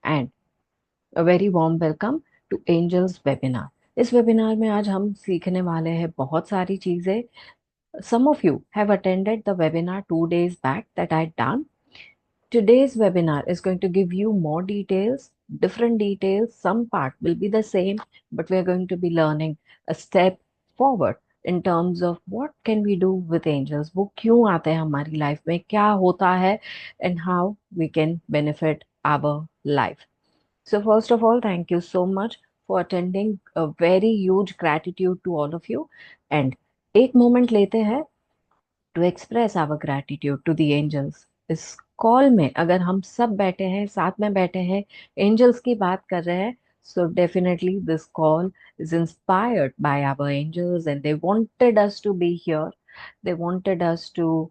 And a very warm welcome to angels webinar. इस webinar में आज हम सीखने वाले हैं बहुत सारी चीजें। Some of you have attended the webinar 2 days back that I done. Today's webinar is going to give you more details, different details. Some part will be the same, but we are going to be learning a step forward in terms of what can we do with angels. वो क्यों आते हैं हमारी life में, क्या होता है, and how we can benefit our life. So first of all, thank you so much for attending. A very huge gratitude to all of you. And एक moment लेते हैं to express our gratitude to the angels. इस call में अगर हम सब बैठे हैं, साथ में बैठे हैं, एंजल्स की बात कर रहे हैं, so definitely this call is inspired by our angels and they wanted us to be here. They wanted us to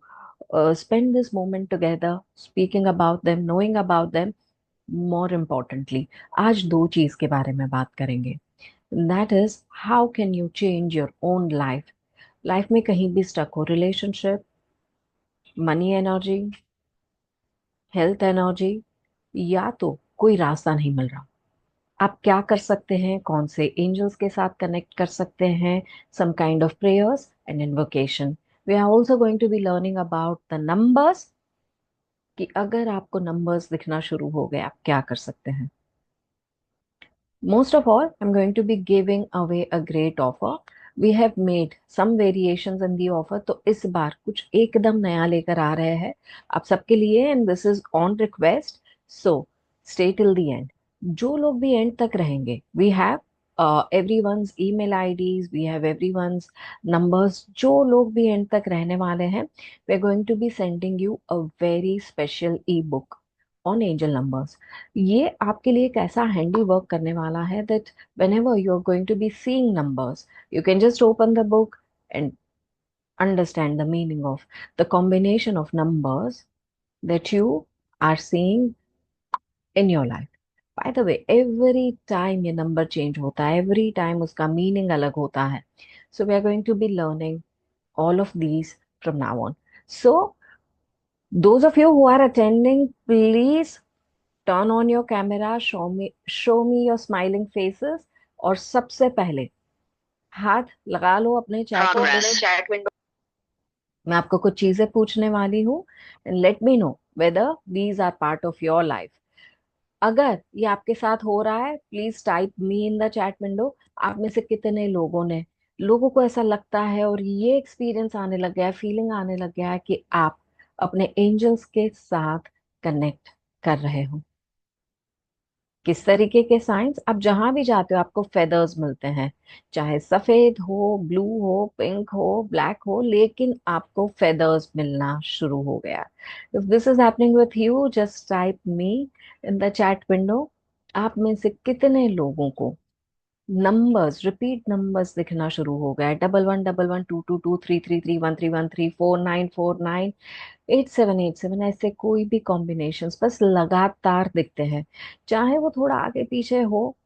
spend this moment together, speaking about them, knowing about them. More importantly आज दो चीज के बारे में बात करेंगे। That is how can you change your own life. Life में कहीं भी स्टक हो, relationship, money energy, health energy, या तो कोई रास्ता नहीं मिल रहा, आप क्या कर सकते हैं, कौन से एंजल्स के साथ कनेक्ट कर सकते हैं, some kind of prayers and invocation. We are also going to be learning about the numbers, कि अगर आपको नंबर्स दिखना शुरू हो गए आप क्या कर सकते हैं। Most of all, I'm going to be giving away a great offer. We have made some variations in the offer. तो इस बार कुछ एकदम नया लेकर आ रहे हैं आप सबके लिए, and this is on request. So stay till the end. जो लोग भी एंड तक रहेंगे, we have everyone's email IDs, we have everyone's numbers. जो लोग भी एंड तक रहने वाले हैं, we are going to be sending you a very special ebook on angel numbers. ये आपके लिए एक ऐसा हैंडी वर्क करने वाला है that whenever you are going to be seeing numbers, you can just open the book and understand the meaning of the combination of numbers that you are seeing in your life. By the way, every time ये number change होता है, every time उसका meaning अलग होता है. So we are going to be learning all of these from now on. So those of you who are attending, please turn on your camera, show me your smiling faces. और सबसे पहले हाथ लगा लो अपने चैट विंडो में। Chat window मैं आपको कुछ चीजें पूछने वाली हूँ, and let me know whether these are part of your life. अगर ये आपके साथ हो रहा है, please type me in the chat window. आप में से कितने लोगों को ऐसा लगता है और ये एक्सपीरियंस आने लग गया है, फीलिंग आने लग गया है कि आप अपने एंजल्स के साथ कनेक्ट कर रहे हो। किस तरीके के साइंस, आप जहां भी जाते हो आपको फेदर्स मिलते हैं, चाहे सफेद हो, ब्लू हो, पिंक हो, ब्लैक हो, लेकिन आपको फेदर्स मिलना शुरू हो गया। If this is happening with you, just type me in the chat window. आप में से कितने लोगों को नंबर्स, रिपीट नंबर्स दिखना शुरू हो गया है? 1111, 222, 333, 1313, 4949, 8787, ऐसे कोई भी कॉम्बिनेशंस बस लगातार दिखते हैं, चाहे वो थोड़ा आगे पीछे हो,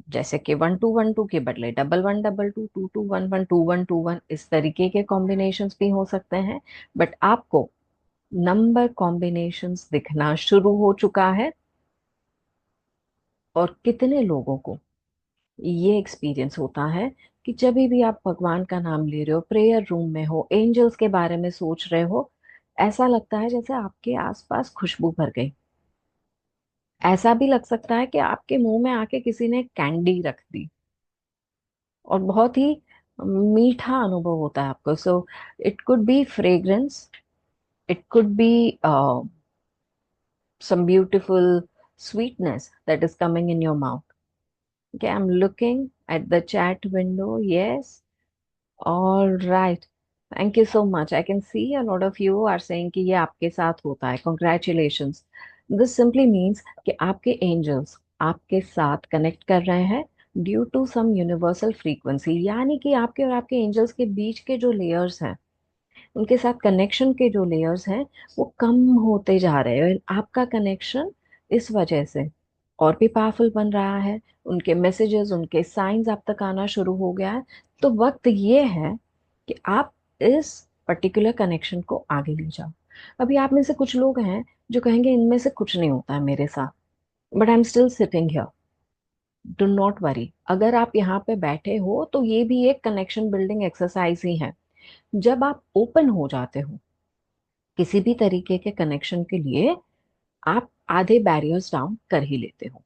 जैसे कि 1212 के बदले 1112, 2211, 2121, इस तरीके के कॉम्बिनेशंस भी हो सकते हैं। बट आपको नंबर कॉम्बिनेशंस दिखना शुरू हो चुका है। और कितने लोगों को ये एक्सपीरियंस होता है कि जब भी आप भगवान का नाम ले रहे हो, प्रेयर रूम में हो, एंजल्स के बारे में सोच रहे हो, ऐसा लगता है जैसे आपके आसपास खुशबू भर गई। ऐसा भी लग सकता है कि आपके मुंह में आके किसी ने कैंडी रख दी, और बहुत ही मीठा अनुभव होता है आपको। So it could be fragrance, it could be some beautiful sweetness that is coming in your mouth. Okay, I'm looking at the chat window. Yes. All right. Thank you so much. I can see a lot of you are saying कि ये आपके साथ होता है. Congratulations. This simply means कि आपके angels आपके साथ कनेक्ट कर रहे हैं due to some universal frequency, यानी कि आपके और आपके एंजल्स के बीच के जो लेयर्स हैं, उनके साथ कनेक्शन के जो लेयर्स हैं, वो कम होते जा रहे हैं। आपका कनेक्शन इस वजह से और भी पावरफुल बन रहा है, उनके मैसेजेस, उनके साइंस आप तक आना शुरू हो गया है। तो वक्त ये है कि आप इस पर्टिकुलर कनेक्शन को आगे ले जाओ। अभी आप में से कुछ लोग हैं जो कहेंगे इनमें से कुछ नहीं होता है मेरे साथ, but I am still sitting here. Do not worry, अगर आप यहाँ पे बैठे हो तो ये भी एक कनेक्शन बिल्डिंग एक्सरसाइज ही है। जब आप ओपन हो जाते हो किसी भी तरीके के कनेक्शन के लिए, आप आधे बैरियर्स डाउन कर ही लेते हो।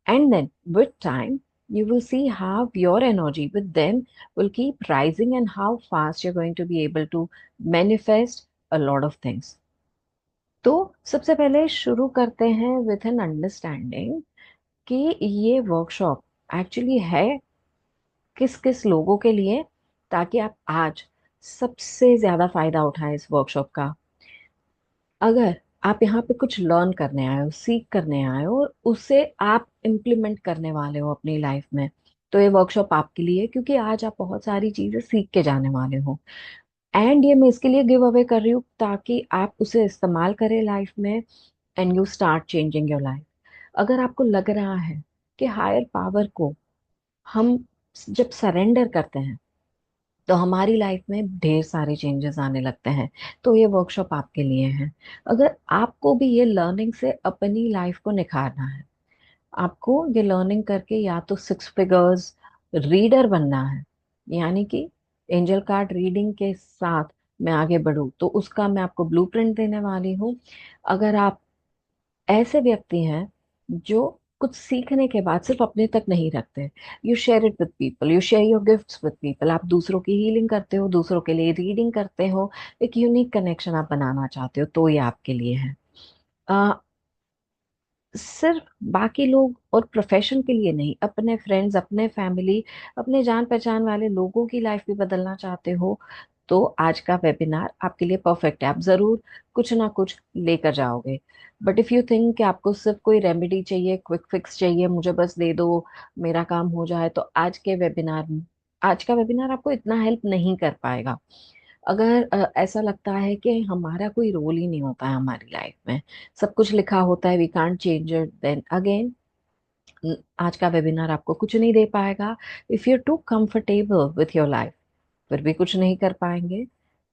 And then with time, you will see how your energy with them will keep rising and how fast you're going to be able to manifest a lot of things. तो सबसे पहले शुरू करते हैं with an understanding कि ये workshop actually है किस किस लोगों के लिए, ताकि आप आज सबसे ज्यादा फायदा उठाएं इस वर्कशॉप का। अगर आप यहाँ पे कुछ लर्न करने आए हो, सीख करने आए हो और उसे आप इम्प्लीमेंट करने वाले हो अपनी लाइफ में, तो ये वर्कशॉप आपके लिए है, क्योंकि आज आप बहुत सारी चीजें सीख के जाने वाले हो। एंड ये मैं इसके लिए गिव अवे कर रही हूँ ताकि आप उसे इस्तेमाल करें लाइफ में, and you start changing your life. अगर आपको लग रहा है कि हायर पावर को हम जब सरेंडर करते हैं तो हमारी लाइफ में ढेर सारे चेंजेस आने लगते हैं, तो ये वर्कशॉप आपके लिए है। अगर आपको भी ये लर्निंग से अपनी लाइफ को निखारना है, आपको ये लर्निंग करके या तो 6 फिगर्स रीडर बनना है, यानी कि एंजल कार्ड रीडिंग के साथ मैं आगे बढ़ूं, तो उसका मैं आपको ब्लूप्रिंट देने वाली हूँ। अगर आप ऐसे व्यक्ति हैं जो कुछ सीखने के बाद सिर्फ अपने तक नहीं रखते, you share it with people, you share your gifts with people, आप दूसरों की हीलिंग करते हो, दूसरों के लिए रीडिंग करते हो, एक यूनिक कनेक्शन आप बनाना चाहते हो, तो ये आपके लिए है। सिर्फ बाकी लोग और प्रोफेशन के लिए नहीं, अपने फ्रेंड्स, अपने फैमिली, अपने जान पहचान वाले लोगों की लाइफ भी बदलना चाहते हो, तो आज का वेबिनार आपके लिए परफेक्ट है। आप जरूर कुछ ना कुछ लेकर जाओगे। बट इफ यू थिंक कि आपको सिर्फ कोई रेमेडी चाहिए, क्विक फिक्स चाहिए, मुझे बस दे दो मेरा काम हो जाए, तो आज का वेबिनार आपको इतना हेल्प नहीं कर पाएगा। अगर ऐसा लगता है कि हमारा कोई रोल ही नहीं होता है हमारी लाइफ में, सब कुछ लिखा होता है, we can't change it, then again आज का वेबिनार आपको कुछ नहीं दे पाएगा। If you too comfortable with your life, फिर भी कुछ नहीं कर पाएंगे।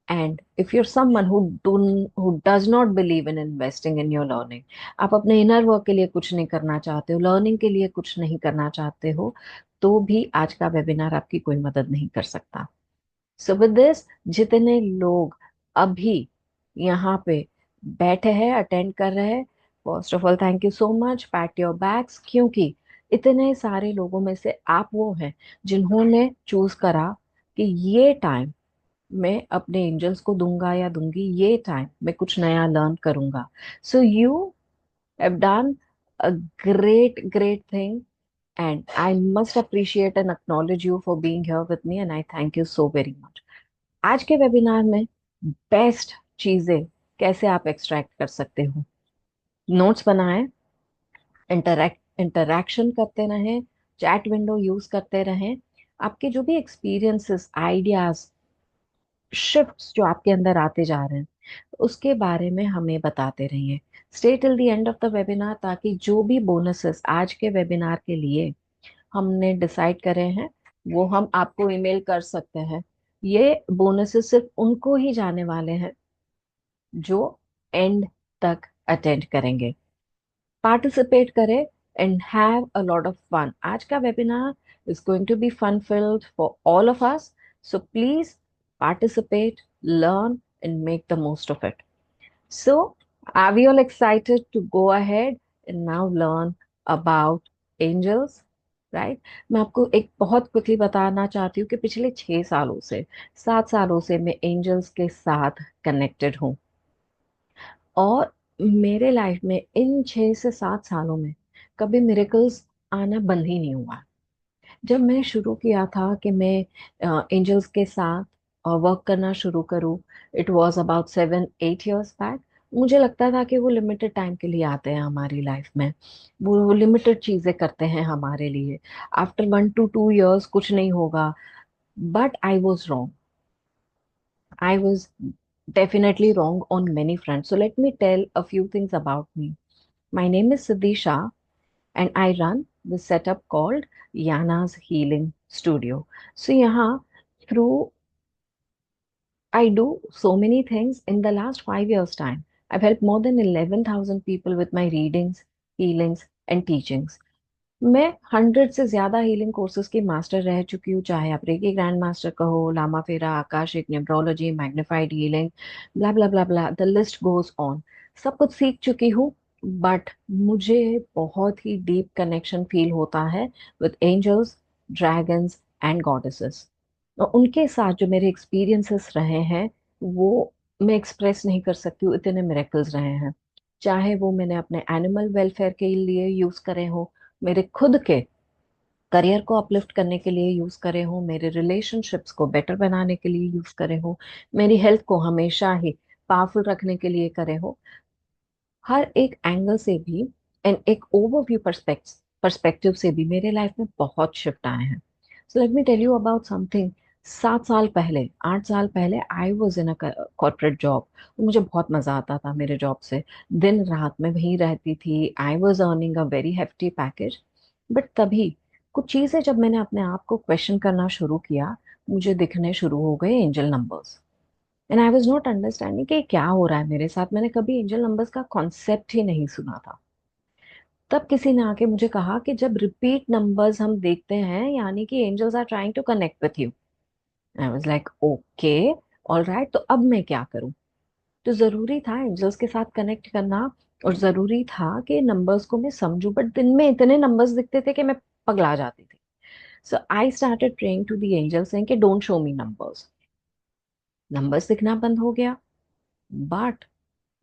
And if you're someone who does not believe in investing in your learning, आप अपने इनर वर्क के लिए कुछ नहीं करना चाहते हो, लर्निंग के लिए कुछ नहीं करना चाहते हो, तो भी आज का वेबिनार आपकी कोई मदद नहीं कर सकता। सो विद दिस, जितने लोग अभी यहाँ पे बैठे हैं, अटेंड कर रहे हैं, first of all thank you so much, pat your backs, क्योंकि इतने सारे लोगों में से आप वो हैं जिन्होंने चूज करा कि ये टाइम मैं अपने एंजल्स को दूंगा या दूंगी, ये टाइम मैं कुछ नया लर्न करूंगा। So you have done a great great thing, and I must appreciate and acknowledge you for being here with me, and I thank you so very much. आज के वेबिनार में बेस्ट चीजें कैसे आप एक्सट्रैक्ट कर सकते हो, नोट्स बनाएं, इंटरैक्शन करते रहें, चैट विंडो यूज करते रहें, आपके जो भी एक्सपीरियंसेस, आइडियाज, शिफ्ट्स जो आपके अंदर आते जा रहे हैं, उसके बारे में हमें बताते रहिए। Stay till the end of the webinar, ताकि जो भी बोनसेस आज के वेबिनार के लिए हमने डिसाइड करे हैं वो हम आपको ईमेल कर सकते हैं। ये बोनसेस सिर्फ उनको ही जाने वाले हैं जो एंड तक अटेंड करेंगे। पार्टिसिपेट करें and have a lot of fun. आज का webinar is going to be fun filled for all of us, so please participate, learn and make the most of it. So, are we all excited to go ahead and now learn about angels? Right, मैं आपको एक बहुत quickly बताना चाहती हूँ कि पिछले 6 सालों से, 7 सालों से मैं एंजल्स के साथ कनेक्टेड हूँ। और मेरे लाइफ में इन 6 से 7 सालों में कभी मिरेकल्स आना बंद ही नहीं हुआ। जब मैं शुरू किया था कि मैं एंजल्स के साथ वर्क करना शुरू करूँ, it was about 7 8 years back. मुझे लगता था कि वो लिमिटेड टाइम के लिए आते हैं हमारी लाइफ में, वो लिमिटेड चीजें करते हैं हमारे लिए, आफ्टर 1 to 2 years कुछ नहीं होगा। But I was wrong, I was definitely wrong on many fronts. So let me tell a few things about me. My name is Siddhisha, and I run the setup called Yana's Healing Studio. So यहाँ through I do so many things. In the last 5 years time, I've helped more than 11,000 people with my readings, healings, and teachings. मैं 100 से ज्यादा healing courses की master रह चुकी हूँ, चाहे आप रेकी ग्रैंड मास्टर कहो, लामा फेरा, Akashic, numerology, magnified healing, blah blah blah blah, the list goes on. सब कुछ सीख चुकी हूँ। बट मुझे बहुत ही डीप कनेक्शन फील होता है with angels, dragons and goddesses. और उनके साथ जो मेरे एक्सपीरियंसेस रहे हैं, वो मैं एक्सप्रेस नहीं कर सकती हूँ, इतने मिरेकल्स रहे हैं। चाहे वो मैंने अपने एनिमल वेलफेयर के लिए यूज करे हो, मेरे खुद के करियर को अपलिफ्ट करने के लिए यूज करे हो, मेरे रिलेशनशिप्स को बेटर बनाने के लिए यूज करे हो, मेरी हेल्थ को हमेशा ही पावरफुल रखने के लिए करे हो, हर एक एंगल से भी एंड एक ओवरव्यू पर्सपेक्टिव से भी मेरे लाइफ में बहुत शिफ्ट आए हैं। So let me tell you about something. 7 साल पहले, 8 साल पहले, I was in a corporate job. मुझे बहुत मजा आता था मेरे जॉब से। दिन रात में वहीं रहती थी। I was earning a very hefty package. But तभी कुछ चीजें जब मैंने अपने आप को क्वेश्चन करना शुरू किया, मुझे दिखने शुरू हो गए angel numbers. And I was not understanding कि क्या हो रहा है मेरे साथ। मैंने कभी एंजल नंबर्स का कॉन्सेप्ट ही नहीं सुना था। तब किसी ने आके मुझे कहा कि जब रिपीट नंबर्स हम देखते हैं, यानी कि angels are trying to connect with you. I was like okay, all right, तो अब मैं क्या करूं? तो जरूरी था एंजल्स के साथ कनेक्ट करना, और जरूरी था कि नंबर्स को मैं समझूं। बट दिन में इतने नंबर्स दिखते थे कि मैं पगला जाती थी। So I started praying to the angels saying कि don't show me numbers. Numbers दिखना बंद हो गया। बट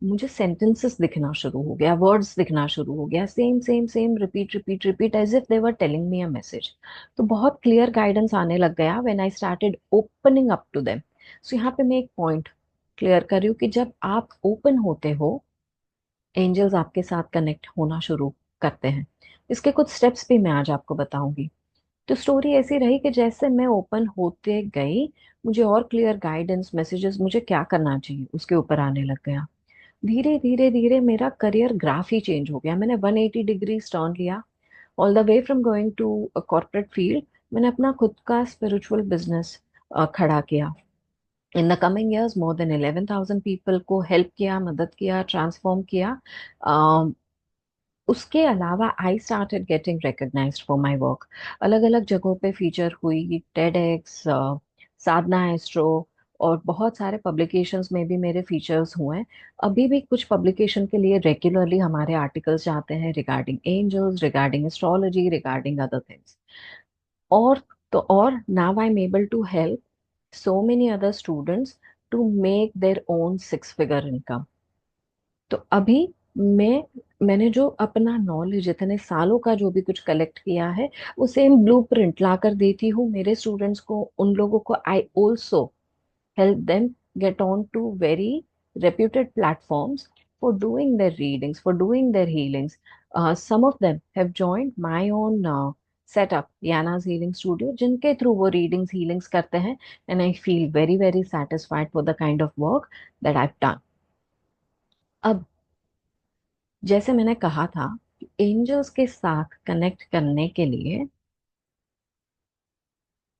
मुझे सेंटेंसेस दिखना शुरू हो गया, वर्ड्स दिखना शुरू हो गया, same same same, repeat repeat repeat, as if they were telling me a message. तो बहुत क्लियर गाइडेंस आने लग गया when I started opening up to them. So यहाँ पे मैं एक पॉइंट क्लियर कर रही हूँ कि जब आप ओपन होते हो, एंजल्स आपके साथ कनेक्ट होना शुरू करते हैं। इसके कुछ स्टेप्स भी मैं आज आपको बताऊंगी। तो स्टोरी ऐसी रही कि जैसे मैं ओपन होते गई, मुझे और क्लियर गाइडेंस, मैसेजेस, मुझे क्या करना चाहिए उसके ऊपर आने लग गया। धीरे धीरे धीरे मेरा करियर ग्राफ ही चेंज हो गया। मैंने 180 डिग्रीज टर्न लिया। All the way from going to a corporate field, मैंने अपना खुद का स्पिरिचुअल बिजनेस खड़ा किया। In the coming years more than 11,000 people को हेल्प किया, मदद किया, ट्रांसफॉर्म किया। अम, उसके अलावा I started getting recognised for my work. अलग अलग जगहों पे फीचर हुई, टेडेक्स, साधना एस्ट्रो, और बहुत सारे पब्लिकेशंस में भी मेरे फीचर्स हुए हैं। अभी भी कुछ पब्लिकेशन के लिए रेगुलरली हमारे आर्टिकल्स जाते हैं regarding angels, regarding astrology, regarding other things. और तो और now I am able to help so many other students to make their own 6 figure income। तो अभी मैंने जो अपना नॉलेज इतने सालों का जो भी कुछ कलेक्ट किया है, वो सेम ब्लूप्रिंट ला कर देती हूँ मेरे स्टूडेंट्स को, उन लोगों को। I also help them get on to very reputed platforms for doing their readings, for doing their healings. Some of them have joined my own setup, Yana's Healing Studio, जिनके through वो readings, healings करते हैं, and I feel very, very satisfied for the kind of work that I've done. अब जैसे मैंने कहा था, angels के साथ कनेक्ट करने के लिए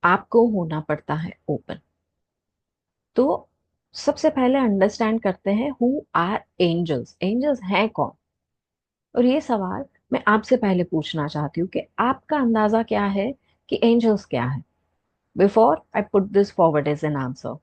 आपको होना पड़ता है ओपन। तो सबसे पहले अंडरस्टैंड करते हैं हु आर एंजल्स। एंजल्स हैं कौन? और ये सवाल मैं आपसे पहले पूछना चाहती हूँ कि आपका अंदाजा क्या है कि एंजल्स क्या है, before I put this forward as an answer.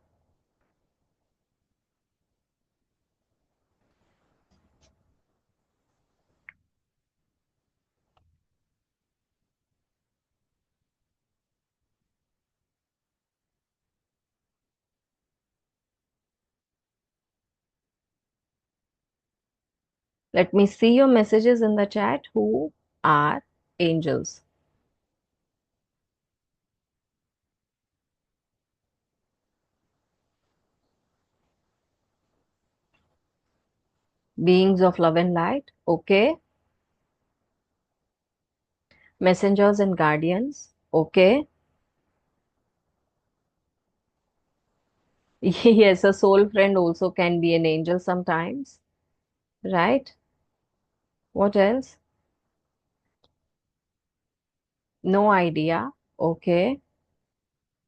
Let me see your messages in the chat. Who are angels? Beings of love and light, okay. Messengers and guardians, okay. Yes, a soul friend also can be an angel sometimes, right? What else? No idea. Okay.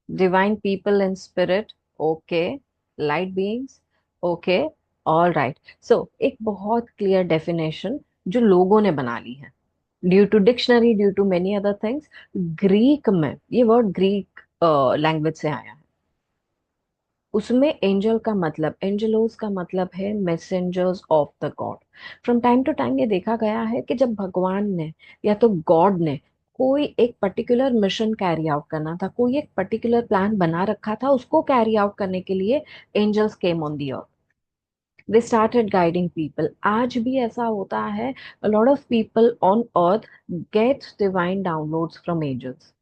Divine people and spirit. Okay. Light beings. Okay. All right. So एक बहुत clear definition जो लोगों ने बना ली है। Due to dictionary, due to many other things, Greek में ये वर्ड ग्रीक लैंग्वेज से आया है। उसमें एंजल का मतलब, एंजलोस का मतलब है messengers of the god. From time to time ये देखा गया है कि जब भगवान ने या तो गॉड ने कोई एक पर्टिकुलर मिशन कैरी आउट करना था, कोई एक पर्टिकुलर प्लान बना रखा था, उसको कैरी आउट करने के लिए angels came on the earth. They started guiding people. आज भी ऐसा होता है, a lot of people on earth get divine downloads from angels.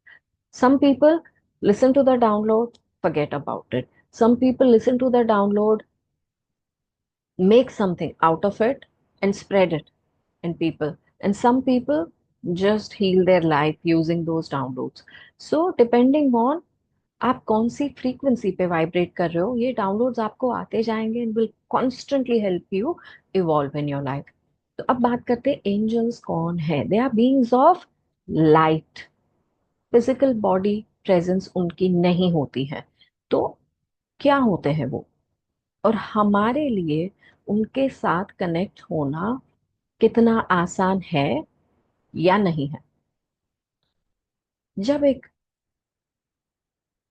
Some people listen to the download, forget about it. Some people listen to the download, make something out of it, and spread it in people. And some people just heal their life using those downloads. So, depending on आप कौन सी frequency पे vibrate कर रहे हो, ये downloads आपको आते जाएंगे and will constantly help you evolve in your life. तो अब बात करते हैं एंजल्स कौन है। They are beings of light. Physical body presence उनकी नहीं होती है। तो क्या होते हैं वो, और हमारे लिए उनके साथ कनेक्ट होना कितना आसान है या नहीं है। जब एक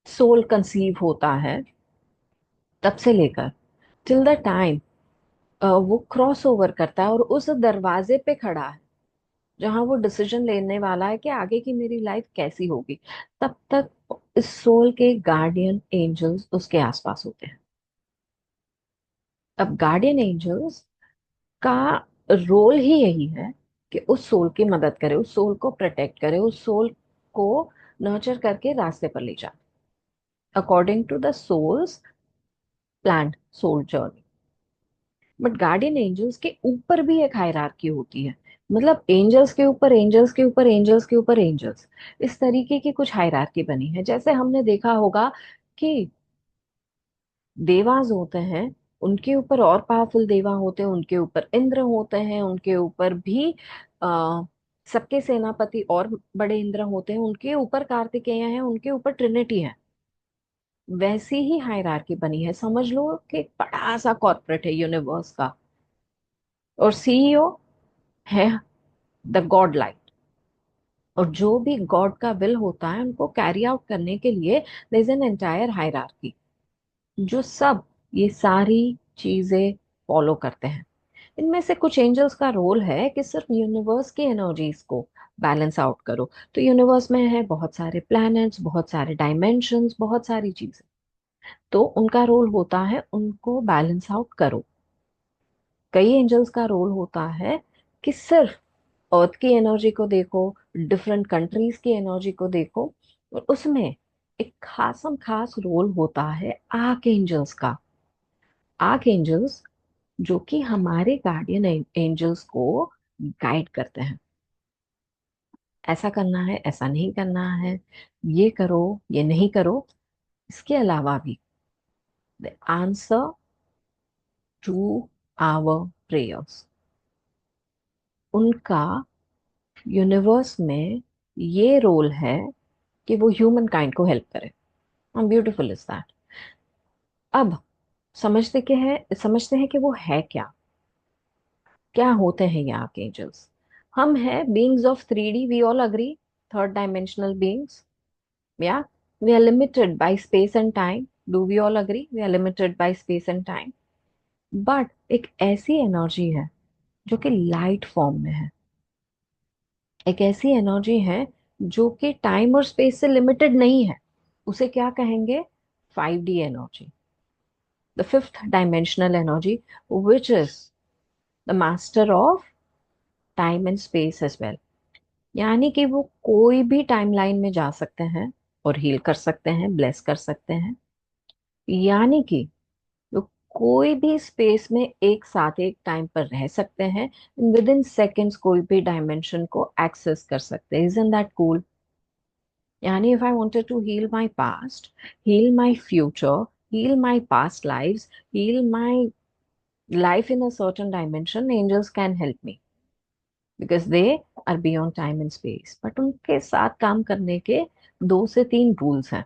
सोल कंसीव होता है, तब से लेकर टिल द टाइम वो क्रॉस ओवर करता है और उस दरवाजे पे खड़ा है जहां वो डिसीजन लेने वाला है कि आगे की मेरी लाइफ कैसी होगी, तब तक इस सोल के गार्डियन एंजल्स उसके आसपास होते हैं। अब गार्डियन एंजल्स का रोल ही यही है कि उस सोल की मदद करे, उस सोल को प्रोटेक्ट करे, उस सोल को नर्चर करके रास्ते पर ले जाए according to the souls planned soul journey. But guardian angels के ऊपर भी एक हायरार्की होती है। मतलब एंजल्स के ऊपर एंजल्स के ऊपर एंजल्स के ऊपर एंजल्स, इस तरीके की कुछ हायरार्की बनी है। जैसे हमने देखा होगा कि देवाज होते हैं, उनके ऊपर और पावरफुल देवा होते हैं, उनके ऊपर इंद्र होते हैं, उनके ऊपर भी आ, सबके सेनापति और बड़े इंद्र होते हैं, उनके ऊपर कार्तिकेय हैं, उनके ऊपर ट्रिनिटी है। वैसी ही हायरार्की बनी है। समझ लो कि एक बड़ा सा कॉर्पोरेट है यूनिवर्स का, और सीईओ है द गॉड लाइट। और जो भी गॉड का विल होता है उनको कैरी आउट करने के लिए there is an entire hierarchy, जो सब ये सारी चीजें फॉलो करते हैं। इनमें से कुछ एंजल्स का रोल है कि सिर्फ यूनिवर्स की एनर्जीज को बैलेंस आउट करो। तो यूनिवर्स में है बहुत सारे प्लैनेट्स, बहुत सारे डायमेंशंस, बहुत सारी चीजें। तो उनका रोल होता है उनको बैलेंस आउट करो। कई एंजल्स का रोल होता है कि सिर्फ अर्थ की एनर्जी को देखो, डिफरेंट कंट्रीज की एनर्जी को देखो। और उसमें एक खासम खास रोल होता है आर्क एंजल्स का। आर्क एंजल्स जो कि हमारे गार्डियन एंजल्स को गाइड करते हैं। ऐसा करना है, ऐसा नहीं करना है, ये करो, ये नहीं करो। इसके अलावा भी the answer to our prayers, उनका यूनिवर्स में ये रोल है कि वो ह्यूमन काइंड को हेल्प करे। How beautiful is that. अब समझते हैं कि वो है क्या, क्या होते हैं ये आर्कएंजल्स। हम हैं beings of 3D, we all agree, third dimensional beings. Yeah we are limited by space and time. Do we all agree we are limited by space and time. But एक ऐसी एनर्जी है जो कि light form में है, एक ऐसी energy है जो कि टाइम और स्पेस से लिमिटेड नहीं है। उसे क्या कहेंगे? 5D energy, the fifth dimensional energy, which is the master of time and space as well. यानी कि वो कोई भी टाइमलाइन में जा सकते हैं और हील कर सकते हैं, ब्लेस कर सकते हैं। यानी कि वो कोई भी स्पेस में एक साथ एक टाइम पर रह सकते हैं, विद इन सेकेंड्स कोई भी डायमेंशन को एक्सेस कर सकते हैं। Isn't that cool? यानी if I wanted to heal my past, heal my future, heal my past lives, heal my life in a certain dimension, angels can help me because they are beyond time and space. But उनके साथ काम करने के 2 से 3 rules हैं।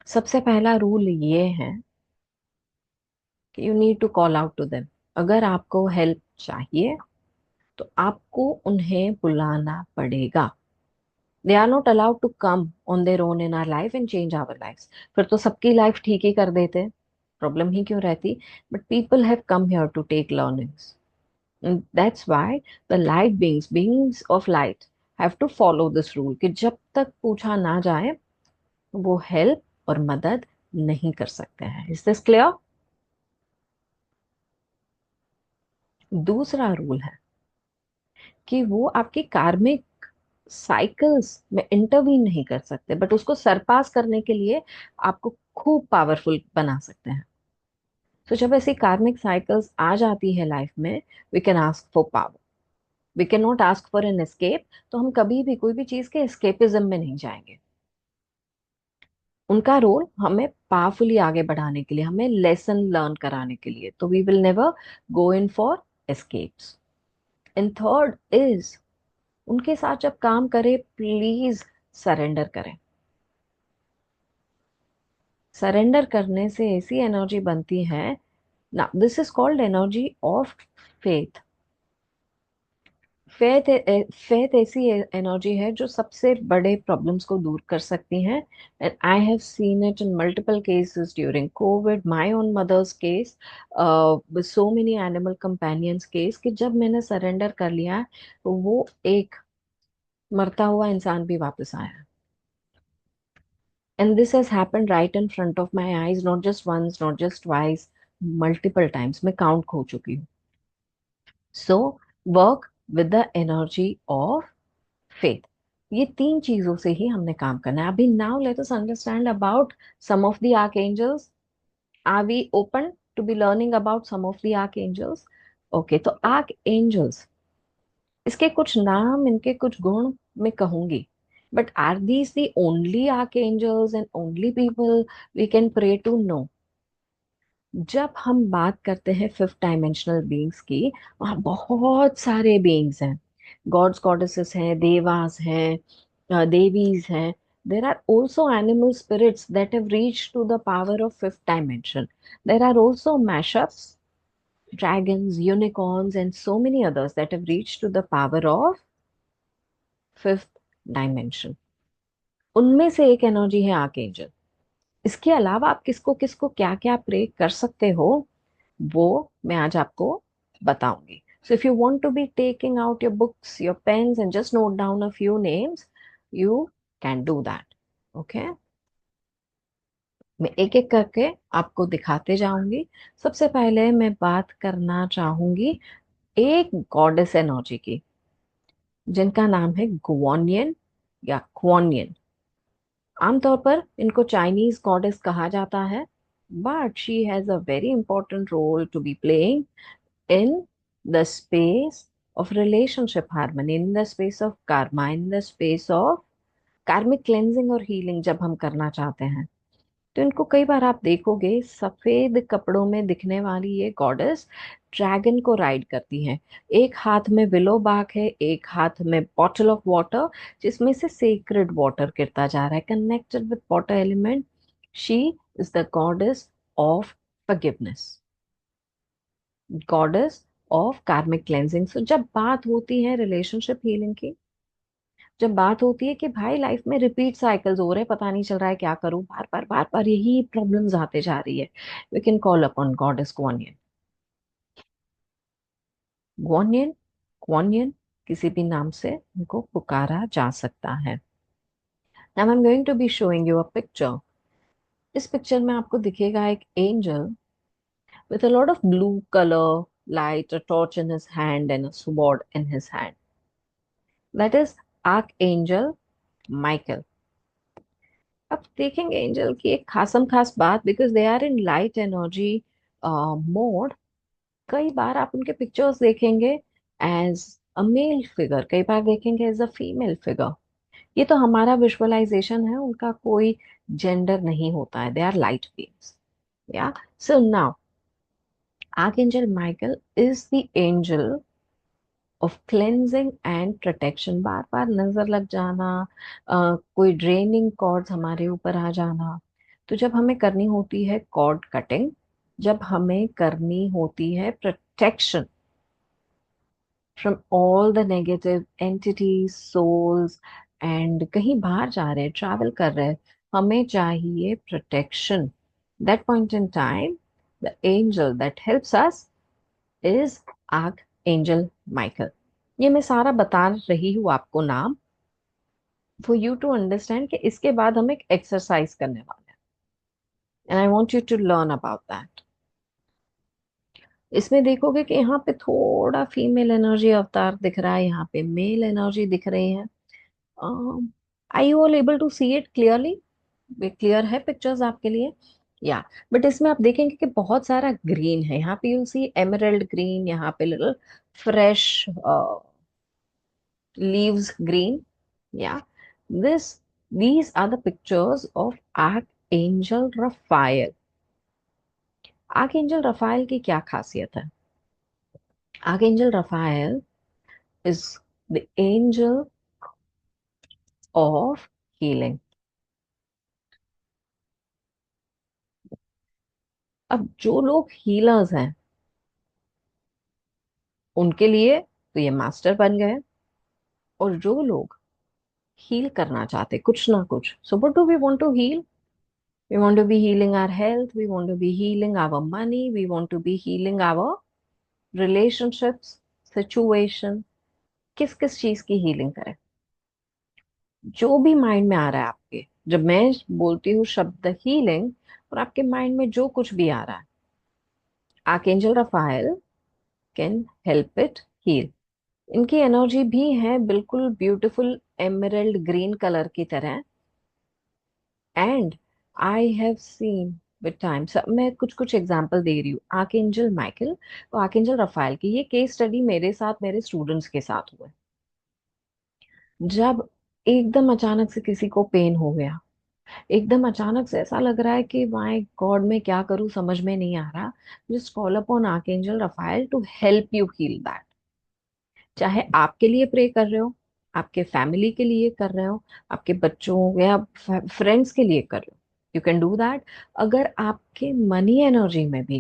सबसे पहला rule ये है कि you need to call out to them. अगर आपको हेल्प चाहिए तो आपको उन्हें बुलाना पड़ेगा। They are not allowed to come on their own in our life and change our life. फिर तो सबकी लाइफ ठीक ही कर देते, प्रॉब्लम ही क्यों रहती। But people have come here to take learnings. That's why the light beings of light have to follow this rule कि जब तक पूछा ना जाए वो हेल्प और मदद नहीं कर सकते हैं। Is this clear? दूसरा रूल है कि वो आपकी कार्मिक साइकिल्स में इंटरवीन नहीं कर सकते, बट उसको सरपास करने के लिए आपको खूब पावरफुल बना सकते हैं। तो जब ऐसी कार्मिक साइकिल्स आ जाती है लाइफ में, we can ask for power, we can not ask for an escape. तो हम कभी भी कोई भी चीज के एस्केपिज्म में नहीं जाएंगे। उनका रोल हमें पावरफुली आगे बढ़ाने के लिए, हमें लेसन लर्न कराने के लिए। तो we will never go in for escapes. And third is, उनके साथ जब काम करें प्लीज सरेंडर करें। सरेंडर करने से ऐसी एनर्जी बनती है ना, this is called energy of faith. Faith faith ऐसी एनर्जी है जो सबसे बड़े प्रॉब्लम्स को दूर कर सकती है। And I have seen it in multiple cases during Covid, my own mother's case, with so many animal companions case, कि जब मैंने सरेंडर कर लिया तो वो एक मरता हुआ इंसान भी वापस आया। And this has happened right in front of my eyes, not just once, not just twice, multiple times. मैं काउंट खो चुकी हूँ। So work with the energy of faith. ये तीन चीजों से ही हमने काम करना है। अभी now let us understand about some of the archangels. Are we open to be learning about some of the archangels? Okay, तो आर्कएंजल्स, इसके कुछ नाम, इनके कुछ गुण मैं कहूंगी, but are these the only archangels and only people we can pray to? No. जब हम बात करते हैं फिफ्थ डायमेंशनल बीइंग्स की, वहाँ बहुत सारे बीइंग्स हैं। गॉड्स गॉडेसेस हैं, देवास हैं, देवीज हैं। There are also animal spirits that have reached to the power of fifth dimension. There are also mashups, dragons, unicorns, and so many others that have reached to the power of fifth dimension. उनमें से एक energy है archangel. इसके अलावा आप किसको किसको क्या क्या प्रे कर सकते हो, वो मैं आज आपको बताऊंगी। So if you want to be taking out your books, your pens and just note down a few names, you can do that. Okay? मैं एक एक करके आपको दिखाते जाऊंगी। सबसे पहले मैं बात करना चाहूंगी एक गॉडेस एनर्जी की, जिनका नाम है गुआनियन या क्वानियन। आमतौर पर इनको चाइनीज गॉडेस कहा जाता है, but she has a very important role to be playing in the space of relationship harmony, in the space of karma, in the space of karmic cleansing और healing जब हम करना चाहते हैं। तो इनको कई बार आप देखोगे सफेद कपड़ों में दिखने वाली ये गॉडेस ड्रैगन को राइड करती हैं। एक हाथ में विलो बाग है, एक हाथ में बॉटल ऑफ वाटर, जिसमें से सेक्रेड वाटर गिरता जा रहा है, connected with water element. She is the goddess of forgiveness, goddess of karmic cleansing. So जब बात होती है रिलेशनशिप हीलिंग की, जब बात होती है कि भाई लाइफ में रिपीट साइकिल्स हो रहे हैं, पता नहीं चल रहा है क्या करूं, बार बार बार बार यही प्रॉब्लम्स आते जा रही है, we can call upon goddess Guanyin. Guanyin, Kwanyin, किसी भी नाम से इनको पुकारा जा सकता है। Now I am going to be showing you a picture. इस पिक्चर में आपको दिखेगा एक angel with a lot of blue color light, a torch in his hand, and a sword in his hand. That is Archangel Michael. अब देखेंगे angel की एक खासम खास बात, because they are in light energy mode. कई बार आप उनके पिक्चर्स देखेंगे एज अ मेल फिगर, कई बार देखेंगे एज अ फीमेल फिगर। ये तो हमारा विजुअलाइजेशन है, उनका कोई जेंडर नहीं होता है, they are light beings. Yeah so now Archangel Michael is the angel of cleansing and protection. बार बार नजर लग जाना, कोई ड्रेनिंग कॉर्ड्स हमारे ऊपर आ जाना, तो जब हमें करनी होती है कॉर्ड कटिंग, जब हमें करनी होती है protection, from all the negative entities, souls, and कहीं बाहर जा रहे हैं, ट्रैवल कर रहे हैं, हमें चाहिए protection. That point in time the angel that helps us is arc angel Michael. ये मैं सारा बता रही हूँ आपको नाम, फॉर यू टू अंडरस्टैंड कि इसके बाद हम एक एक्सरसाइज करने वाले हैं, and I want you to learn about that. इसमें देखोगे कि यहाँ पे थोड़ा फीमेल एनर्जी अवतार दिख रहा है, यहाँ पे मेल एनर्जी दिख रही है। I you all able to see it clearly? Clear है पिक्चर्स आपके लिए? या बट इसमें आप देखेंगे कि बहुत सारा ग्रीन है, यहाँ पे यू सी एमरल्ड ग्रीन, यहाँ पे little fresh leaves green. Yeah, this these are the pictures of Archangel Raphael. Archangel Raphael की क्या खासियत है? Archangel Raphael is the angel of healing. अब जो लोग हीलर्स हैं उनके लिए तो ये मास्टर बन गए, और जो लोग हील करना चाहते कुछ ना कुछ, so what do we want to heal? We want to be healing our health, we want to be healing our money, we want to be healing our relationships, situation. किस किस चीज की हीलिंग करें? जो भी माइंड में आ रहा है आपके, जब मैं बोलती हूँ शब्द हीलिंग, और आपके माइंड में जो कुछ भी आ रहा है, archangel Raphael can help it heal. इनकी एनर्जी भी है बिल्कुल ब्यूटीफुल एमरल्ड ग्रीन कलर की तरह, and I have seen with time. मैं कुछ कुछ एग्जांपल दे रही हूँ आर्कएंजल माइकल और आर्कएंजल रफाएल की। ये केस स्टडी मेरे साथ, मेरे स्टूडेंट्स के साथ हुआ है। जब एकदम अचानक से किसी को पेन हो गया, एकदम अचानक से ऐसा लग रहा है कि माय गॉड मैं क्या करूं, समझ में नहीं आ रहा, just call upon archangel Raphael to help you heal that. चाहे आपके लिए प्रे कर रहे हो, आपके फैमिली के लिए कर रहे हो, आपके बच्चों या फ्रेंड्स के लिए कर रहे हो, यू कैन डू दैट। अगर आपके मनी एनर्जी में भी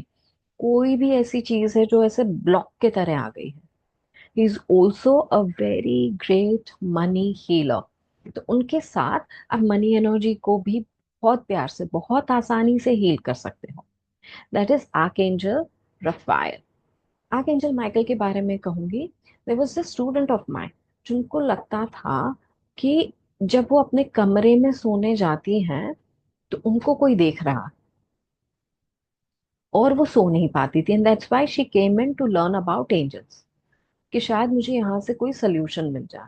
कोई भी ऐसी चीज है जो ऐसे ब्लॉक के तरह आ गई है, he is also a very great money healer. तो उनके साथ आप मनी एनर्जी को भी बहुत प्यार से, बहुत आसानी से हील कर सकते हो। That is archangel Raphael. Archangel Michael के बारे में कहूंगी, there was a student of mine जिनको लगता था कि जब वो अपने कमरे में सोने जाती हैं तो उनको कोई देख रहा, और वो सो नहीं पाती थी, and that's why she came in to learn about angels, कि शायद मुझे यहाँ से कोई सोल्यूशन मिल जाए।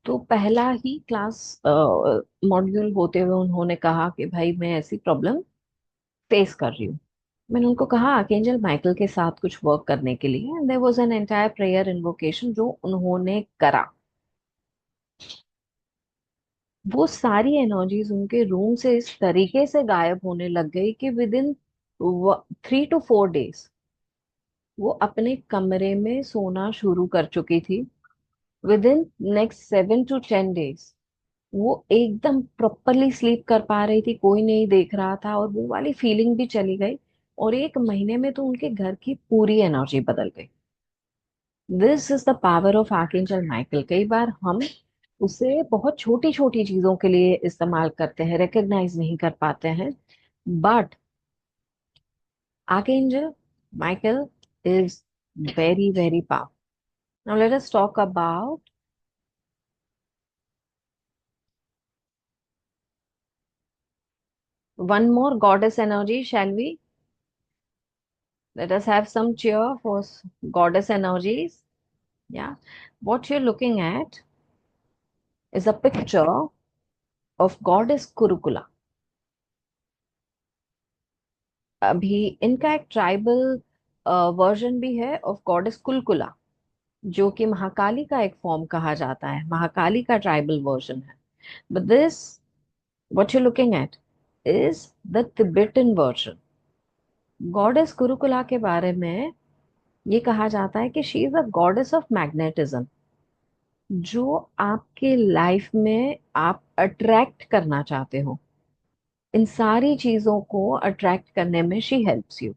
तो पहला ही क्लास मॉड्यूल होते हुए उन्होंने कहा कि भाई मैं ऐसी प्रॉब्लम फेस कर रही हूँ। मैंने उनको कहा आर्कएंजल माइकल के साथ कुछ वर्क करने के लिए, and there was an entire prayer invocation जो उन्होंने करा। वो सारी एनर्जीज उनके रूम से इस तरीके से गायब होने लग गई कि विद इन 3 to 4 days वो अपने कमरे में सोना शुरू कर चुकी थी। With in next 7 to 10 days वो एकदम प्रॉपरली स्लीप कर पा रही थी, कोई नहीं देख रहा था, और वो वाली फीलिंग भी चली गई। और 1 महीने में तो उनके घर की पूरी एनर्जी बदल गई। This is the power of archangel Michael. कई बार हम उसे बहुत छोटी छोटी चीजों के लिए इस्तेमाल करते हैं, रिकग्नाइज नहीं कर पाते हैं, but archangel Michael is very very powerful. Now let us talk about one more goddess energy, shall we? Let us have some cheer for goddess energies. Yeah. What you're looking at is a picture of goddess Kurukula. अभी इनका एक tribal version भी है of goddess कुलकुला, जो कि महाकाली का एक form कहा जाता है, महाकाली का ट्राइबल वर्जन है। But this what you looking at is the Tibetan version. Goddess Kurukulla के बारे में ये कहा जाता है कि she is a goddess of magnetism. जो आपके लाइफ में आप अट्रैक्ट करना चाहते हो, इन सारी चीजों को अट्रैक्ट करने में शी हेल्प्स यू।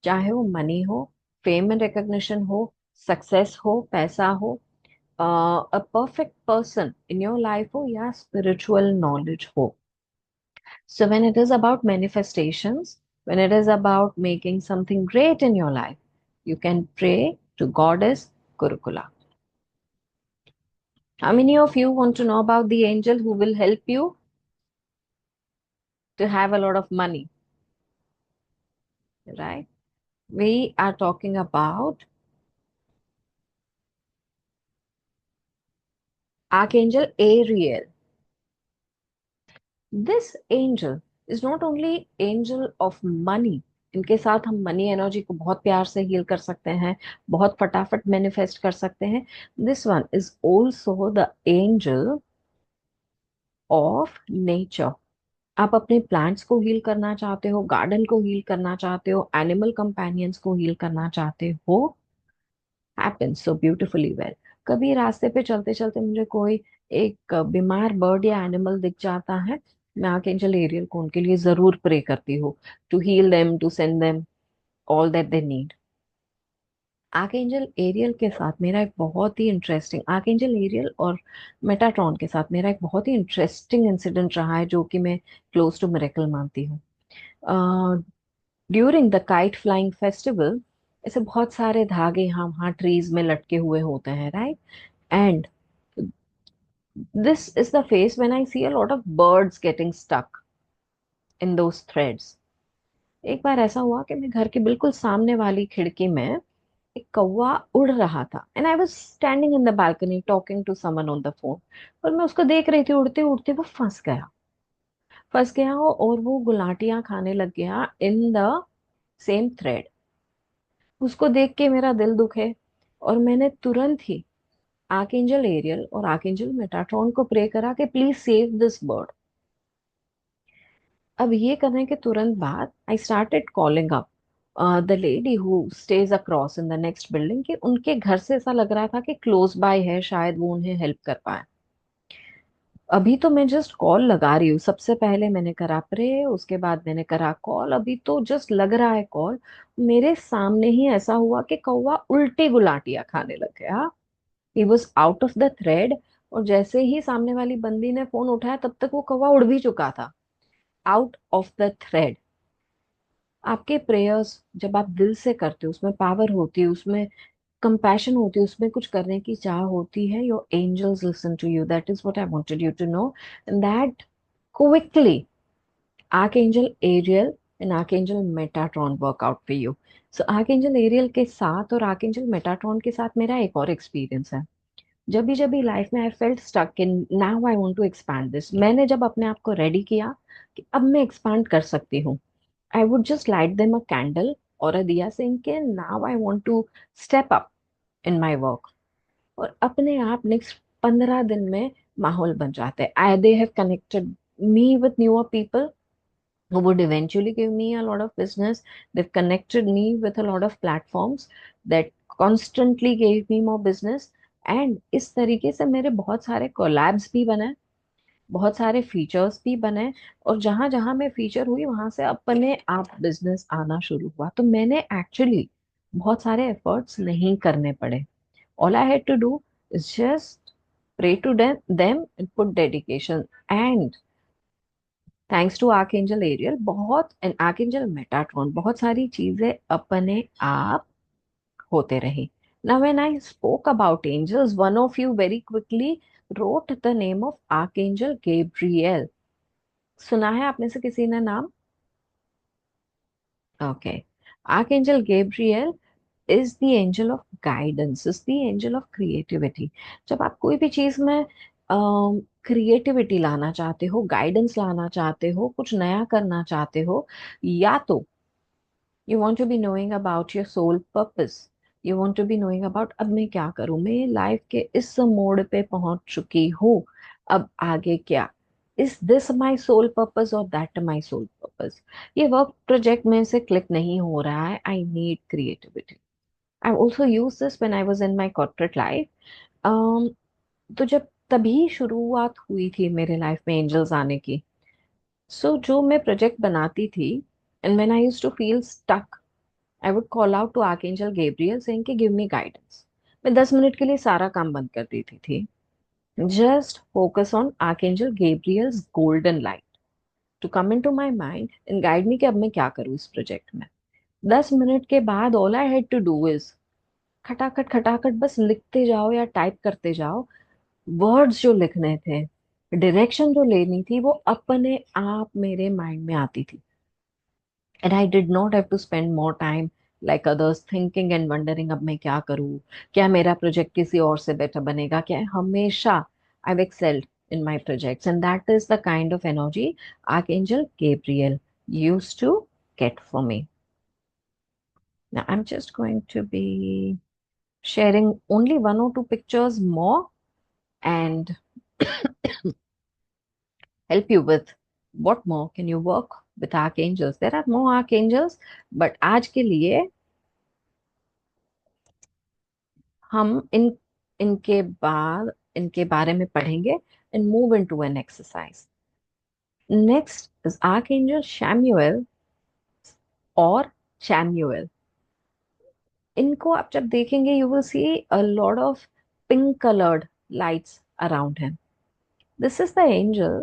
चाहे वो मनी हो, फेम एंड रिकग्निशन हो, सक्सेस हो, पैसा हो, a perfect person in your life हो, या स्पिरिचुअल नॉलेज हो. So when it is about manifestations, when it is about making something great in your life, you can pray to Goddess Kurukula. How many of you want to know about the angel who will help you to have a lot of money, right? We are talking about Archangel Ariel. This angel is not only angel of money. इनके साथ हम money energy को बहुत प्यार से heal कर सकते हैं, बहुत फटाफट मैनिफेस्ट कर सकते हैं. This one is also the angel of nature. आप अपने प्लांट्स को हील करना चाहते हो, गार्डन को हील करना चाहते हो, एनिमल कंपेनियंस को हील करना चाहते हो, हैपेंस सो ब्यूटिफुली वेल. कभी रास्ते पे चलते चलते मुझे कोई एक बीमार बर्ड या एनिमल दिख जाता है, मैं आर्कएंजल एरियल को उनके लिए जरूर प्रे करती हूँ, to heal them, to send them all that they need. Archangel Ariel के साथ मेरा एक बहुत ही इंटरेस्टिंग, आर्कएंजल एरियल और मेटाट्रॉन के साथ मेरा एक बहुत ही इंटरेस्टिंग इंसिडेंट रहा है, जो कि मैं क्लोज टू मिरेकल मानती हूँ. During the kite flying festival, ऐसे बहुत सारे धागे यहाँ वहाँ ट्रीज में लटके हुए होते हैं, right? And this is the phase when I see a lot of birds getting stuck in those threads. एक बार ऐसा हुआ कि मैं घर के बिल्कुल सामने वाली खिड़की में एक कौवा उड़ रहा था, and I was standing in the balcony talking to someone on the phone. और मैं उसको देख रही थी उड़ते उड़ते, वो फंस गया और वो गुलाटियां खाने लग गया इन द सेम थ्रेड. उसको देख के मेरा दिल दुखे, और मैंने तुरंत ही आर्कएंजल एरियल और आर्कएंजल मेटाट्रॉन को प्रे करा कि प्लीज सेव दिस बर्ड. अब ये करने के तुरंत बाद I started calling up the lady who stays across in the next building, कि उनके घर से ऐसा लग रहा था कि क्लोज बाय है, शायद वो उन्हें हेल्प कर पाए. अभी तो मैं जस्ट कॉल लगा रही हूँ, सबसे पहले मैंने करा प्रे, उसके बाद मैंने करा कॉल, अभी तो जस्ट लग रहा है कॉल. मेरे सामने ही ऐसा हुआ कि कौवा उल्टी गुलाटियां खाने लग गया. He was out of the thread, और जैसे ही सामने वाली बंदी ने फोन उठाया तब तक वो कौवा उड़ भी चुका था, आउट ऑफ द थ्रेड. आपके प्रेयर्स जब आप दिल से करते हो, उसमें पावर होती है, उसमें कंपैशन होती है, उसमें कुछ करने की चाह होती है. Your angels listen to you, that is what I wanted you to know. And that quickly archangel Ariel and archangel Metatron work out for you. So archangel Ariel के साथ और आर्कएंजल मेटाट्रॉन के साथ मेरा एक और एक्सपीरियंस है. जब भी लाइफ में I felt stuck in, now I want to expand this, मैंने जब अपने आप को रेडी किया कि अब मैं एक्सपैंड कर सकती हूँ, I would just light them a candle or a diya saying कि now I want to step up in my work. और अपने आप नेक्स्ट 15 दिन में माहौल बन जाते हैं. They have connected me with newer people who would eventually give me a lot of business. They've connected me with a lot of platforms that constantly gave me more business. And इस तरीके से मेरे बहुत सारे collabs भी बने, बहुत सारे फीचर्स भी बने, और जहां जहां मैं फीचर हुई वहां से अपने आप बिजनेस आना शुरू हुआ. तो मैंने एक्चुअली बहुत सारे एफर्ट्स नहीं करने पड़े. All I had to do is just pray to them and put dedication. And thanks to archangel Ariel बहुत एंड आर्कएंजल मेटाट्रॉन, बहुत सारी चीजें अपने आप होते रही. Now, when I spoke about angels, one of you very quickly wrote the name of Archangel Gabriel. सुना है आप में से किसी ने नाम? Okay. Archangel Gabriel is the angel of guidance, is the angel of creativity. जब आप कोई भी चीज में क्रिएटिविटी लाना चाहते हो, गाइडेंस लाना चाहते हो, कुछ नया करना चाहते हो, या तो you want to be knowing about your soul purpose, you want to be knowing about अब मैं क्या करूं, मैं लाइफ के इस मोड़ पे पहुंच चुकी हूँ, अब आगे क्या, is this my soul purpose और दैट माई सोल पर्पस, ये वर्क प्रोजेक्ट में से क्लिक नहीं हो रहा है, I need creativity. I also use this when I was in my corporate life. तो जब तभी शुरुआत हुई थी मेरे लाइफ में एंजल्स आने की. सो जो मैं प्रोजेक्ट बनाती थी, and when I used to feel stuck, I would call out to Archangel Gabriel saying कि give me guidance. मैं 10 मिनट के लिए सारा काम बंद कर देती थी. Just focus on archangel Gabriel's golden light to come into my mind and guide me कि अब मैं क्या करूँ इस प्रोजेक्ट में. 10 मिनट के बाद all I had to do is खटाखट खटाखट बस लिखते जाओ या टाइप करते जाओ. वर्ड्स जो लिखने थे, डायरेक्शन जो लेनी थी, वो अपने आप मेरे माइंड में आती थी. And I did not have to spend more time like others thinking and wondering अब मैं क्या करूँ, क्या मेरा प्रोजेक्ट किसी और से बेटर बनेगा. क्या है, हमेशा I have excelled in my projects, and that is the kind of energy Archangel Gabriel used to get for me. Now I'm just going to be sharing only one or two pictures more and help you with what more can you work with archangels. There are more archangels, but आज के लिए हम इनके बाद इनके बारे में पढ़ेंगे and move into an exercise. Next is Archangel Samuel और Samuel. इनको आप जब देखेंगे you will see a lot of pink colored lights around him. This is the angel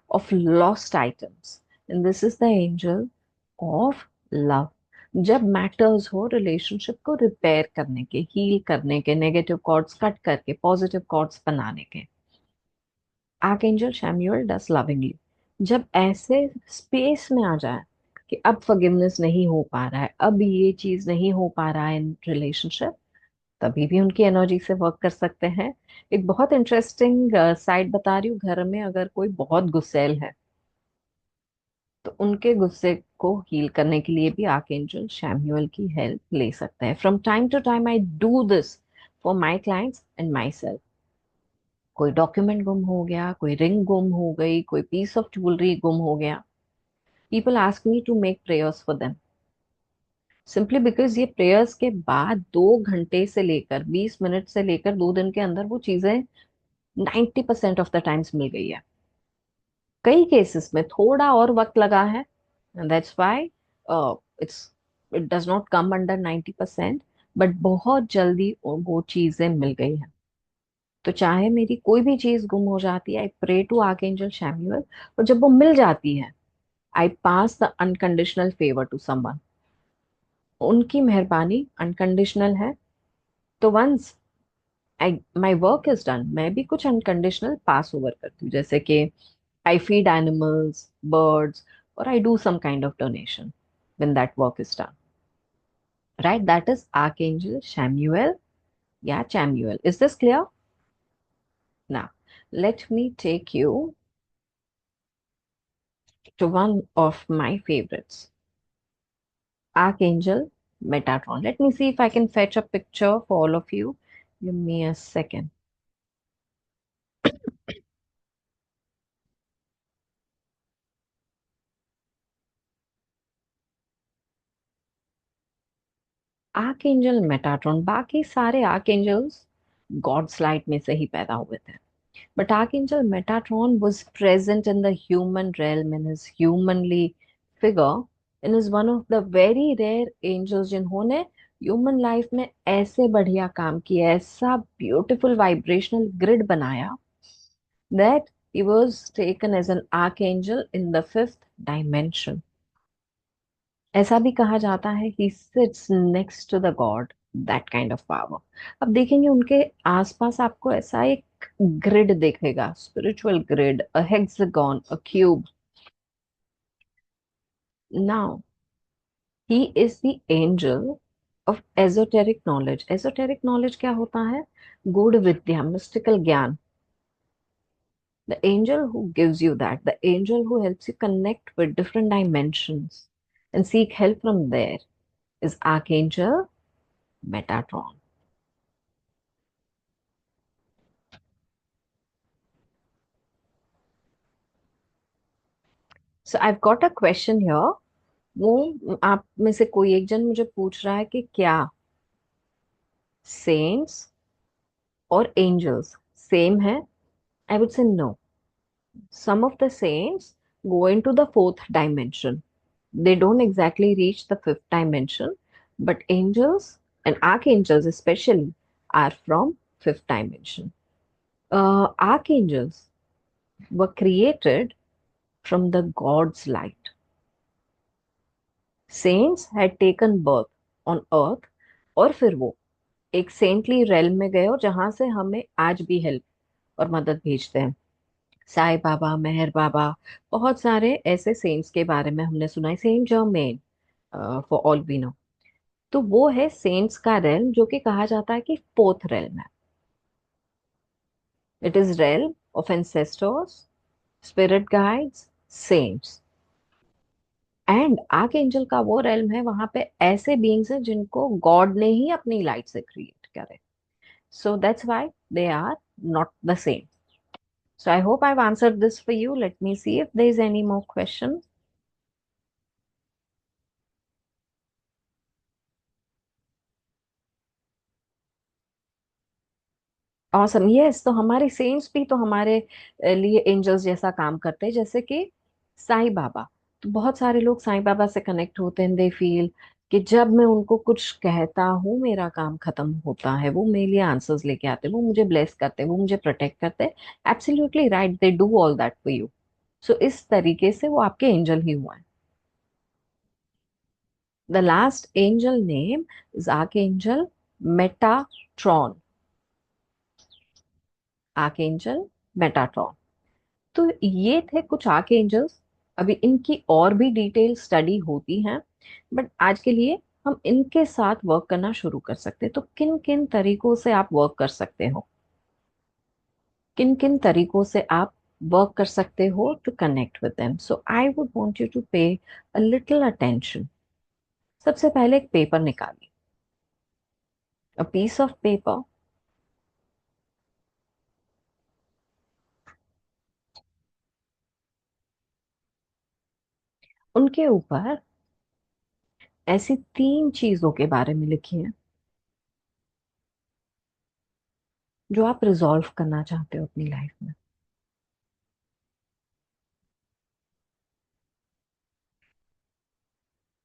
of lost items and this is the angel of love. जब matters हो relationship को repair करने के, हील करने के, नेगेटिव कॉर्ड्स कट करके positive chords बनाने के, आर्कएंजल शैम्यूअल डस लविंगली. जब ऐसे स्पेस में आ जाए कि अब फॉरगिवनेस नहीं हो पा रहा है, अब ये चीज नहीं हो पा रहा है इन रिलेशनशिप, तभी भी उनकी एनर्जी से वर्क कर सकते हैं. एक बहुत इंटरेस्टिंग साइड बता रही हूँ. घर में अगर कोई बहुत गुस्सैल है तो उनके गुस्से को हील करने के लिए भी आर्कएंजल शैम्यूअल की हेल्प ले सकते हैं. From time to time I do this for my clients and myself. कोई डॉक्यूमेंट गुम हो गया, कोई रिंग गुम हो गई, कोई पीस ऑफ ज्वेलरी गुम हो गया, people ask me to make prayers for them simply because ये प्रेयर्स के बाद 2 घंटे से लेकर 20 मिनट से लेकर 2 दिन के अंदर वो चीजें 90% ऑफ द टाइम्स मिल गई है. कई केसेस में थोड़ा और वक्त लगा है and that's why it's it does not come under 90%, but बहुत जल्दी वो चीजें मिल गई हैं. तो चाहे मेरी कोई भी चीज गुम हो जाती है, I pray to archangel Samuel, और जब वो मिल जाती है I pass the unconditional favour to someone. उनकी मेहरबानी अनकंडीशनल है. तो once I my work is done, मैं भी कुछ अनकंडीशनल पास ओवर करती हूँ, जैसे कि I feed animals, birds, or I do some kind of donation when that work is done. Right? That is Archangel Samuel. Yeah, Samuel. Is this clear? Now, let me take you to one of my favorites, Archangel Metatron. Let me see if I can fetch a picture for all of you. Give me a second. Archangel Metatron, बाकी सारे archangels God's light में से ही पैदा हुए थे. But Archangel Metatron was present in the human realm in his humanly figure and is one of the very rare angels जिन्होंने human life में ऐसे बढ़िया काम किया, ऐसा beautiful vibrational grid बनाया that he was taken as an archangel in the fifth dimension. ऐसा भी कहा जाता है he sits next to the god, that kind of power. अब देखेंगे उनके आसपास आपको ऐसा एक ग्रिड दिखेगा, spiritual grid, a hexagon, a cube. Now he is the angel of esoteric knowledge. Esoteric knowledge क्या होता है? गूढ़ विद्या, मिस्टिकल ज्ञान. The angel who gives you that, the angel who helps you connect with different dimensions and seek help from there, is Archangel Metatron. So I've got a question here. वो आप में से कोई एक जन मुझे पूछ रहा है कि क्या सेंट्स और एंजल्स सेम है? I would say no. Some of the saints go into the fourth dimension. They don't exactly reach the fifth dimension, but angels and archangels especially are from fifth dimension. Archangels were created from the God's light. Saints had taken birth on earth, और फिर वो एक saintly रेलम में गए और जहां से हमें आज भी हेल्प और मदद भेजते हैं। साईं बाबा, मेहर बाबा, बहुत सारे ऐसे सेंट्स के बारे में हमने सुना है। Saint Germain, for all we know. तो वो है सेंट्स का रेल्म, जो कि कहा जाता है कि फोर्थ रेल्म है। It is realm of ancestors, spirit guides, saints. And archangel का वो रेल्म है, वहां पे ऐसे बीइंग्स हैं जिनको गॉड ने ही अपनी लाइट से क्रिएट करे। So that's why they are not the same. So I hope I've answered this for you. Let me see if there's any more questions. Awesome. Yes, तो हमारे सेंट्स भी तो हमारे लिए एंजल्स जैसा काम करते हैं, जैसे कि साईं बाबा। तो बहुत सारे लोग साईं बाबा से कनेक्ट होते हैं, दे फील कि जब मैं उनको कुछ कहता हूँ मेरा काम खत्म होता है, वो मेरे लिए आंसर्स लेके आते हैं, वो मुझे ब्लेस करते हैं, वो मुझे प्रोटेक्ट करते हैं। Absolutely right, they do all that for you. So इस तरीके से वो आपके एंजल ही हुआ है। The last angel name is archangel Metatron. Archangel Metatron. तो ये थे कुछ आर्क एंजल्स। अभी इनकी और भी डिटेल स्टडी होती हैं, बट आज के लिए हम इनके साथ वर्क करना शुरू कर सकते हैं। तो किन किन तरीकों से आप वर्क कर सकते हो, किन किन तरीकों से आप वर्क कर सकते हो to connect with them? So I would want you to pay a little attention. सबसे पहले एक पेपर निकालिए, अ पीस ऑफ पेपर। उनके ऊपर ऐसी तीन चीजों के बारे में लिखिए जो आप रिजॉल्व करना चाहते हो अपनी लाइफ में।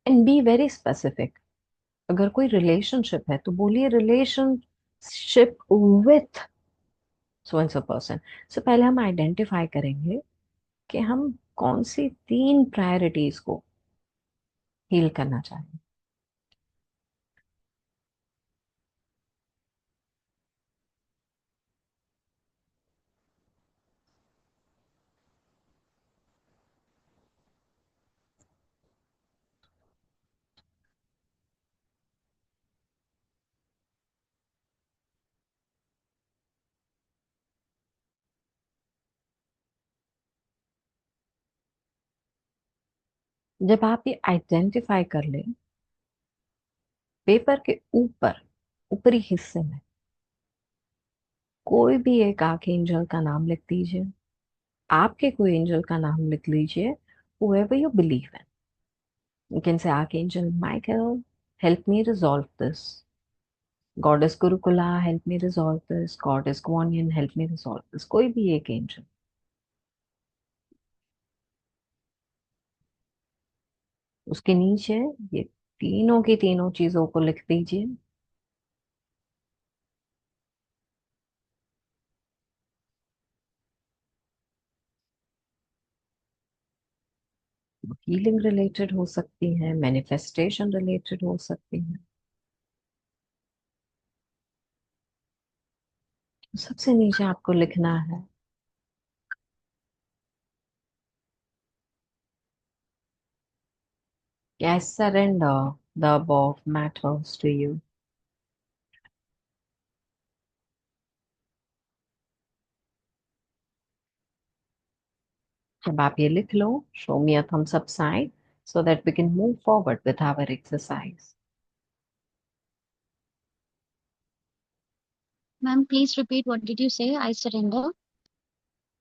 And be very specific. अगर कोई रिलेशनशिप है तो बोलिए relationship with so and so person. So पहले हम आइडेंटिफाई करेंगे कि हम कौन सी तीन प्रायोरिटीज को हील करना चाहेंगे। जब आप ये आइडेंटिफाई कर लें, पेपर के ऊपर ऊपरी हिस्से में कोई भी एक आर्क एंजल का नाम लिख दीजिए, आपके कोई एंजल का नाम लिख लीजिए, whoever you believe in. You can say Archangel Michael, help me resolve this. Goddess Gurukula, help me resolve this. Goddess Guanyin, help me resolve this. कोई भी एक एंजल। उसके नीचे ये तीनों की तीनों चीजों को लिख दीजिए। हीलिंग रिलेटेड हो सकती है, मैनिफेस्टेशन रिलेटेड हो सकती है। सबसे नीचे आपको लिखना है, कि I surrender the above matters to you. जब आप ये लिख लो, show me a thumbs up sign so that we can move forward with our exercise. Ma'am, please repeat what did you say? I surrender.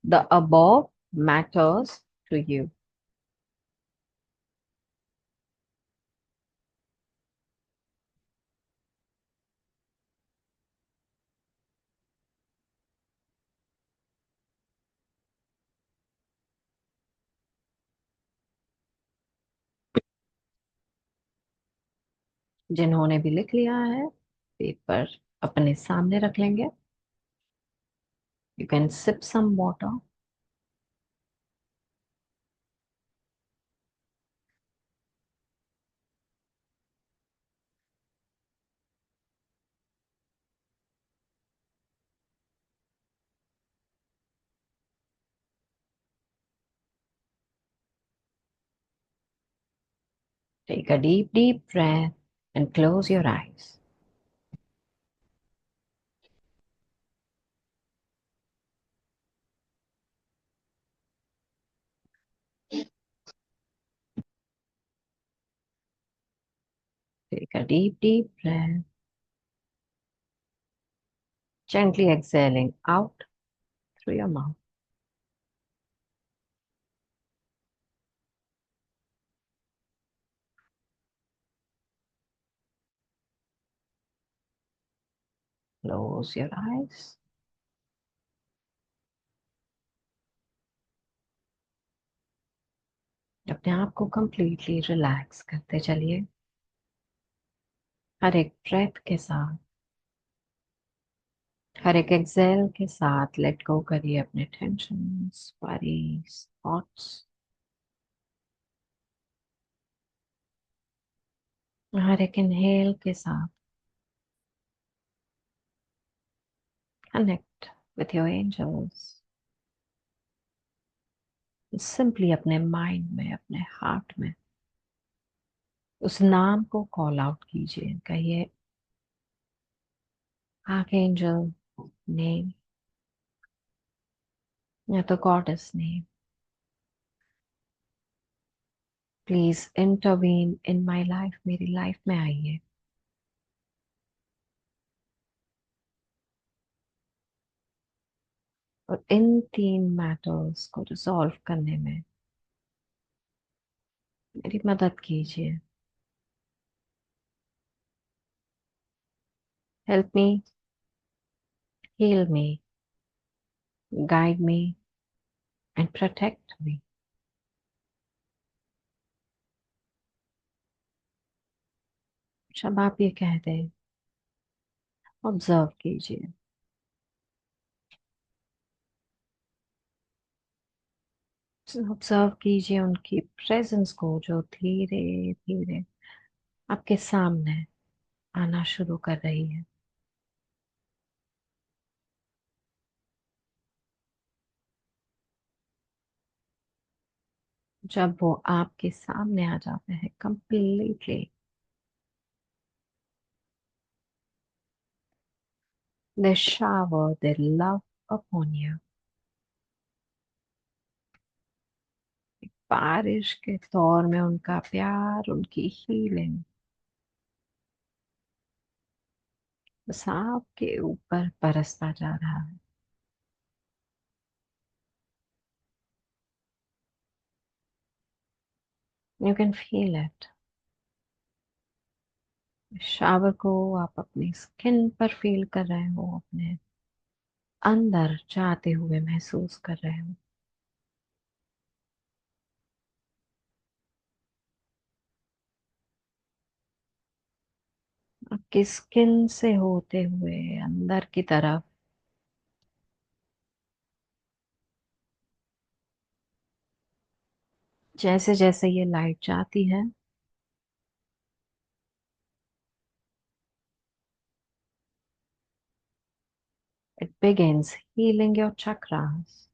The above matters to you. जिन्होंने भी लिख लिया है, paper अपने सामने रख लेंगे. You can sip some water. Take a deep, deep breath and close your eyes. Take a deep, deep breath, gently exhaling out through your mouth. Close your eyes. अपने आप को completely relax करते चलिए. हर एक breath के साथ, हर एक exhale के साथ let go करिए अपने tensions, worries, thoughts. हर एक inhale के साथ connect with your angels. Simply अपने mind में, अपने heart में उस नाम को कॉल आउट कीजिए. कहिए आर्कएंजल नेम या तो goddess name, please intervene in my life. मेरी लाइफ में आइए और इन तीन मैटर्स को रिजॉल्व करने में मेरी मदद कीजिए. Help me, heal me, guide me and protect me. जब आप ये कहते हैं ऑब्जर्व कीजिए. ऑब्जर्व कीजिए उनकी प्रेजेंस को जो धीरे धीरे आपके सामने आना शुरू कर रही है. जब वो आपके सामने आ जाते हैं completely, they shower their love upon you. बारिश के दौर में उनका प्यार, उनकी हीलिंग बस आपके ऊपर बरसता जा रहा है. You can feel it. Shower को आप अपनी स्किन पर फील कर रहे हो, अपने अंदर जाते हुए महसूस कर रहे हो. आपकी स्किन से होते हुए अंदर की तरफ जैसे जैसे ये लाइट जाती है, it begins healing your chakras.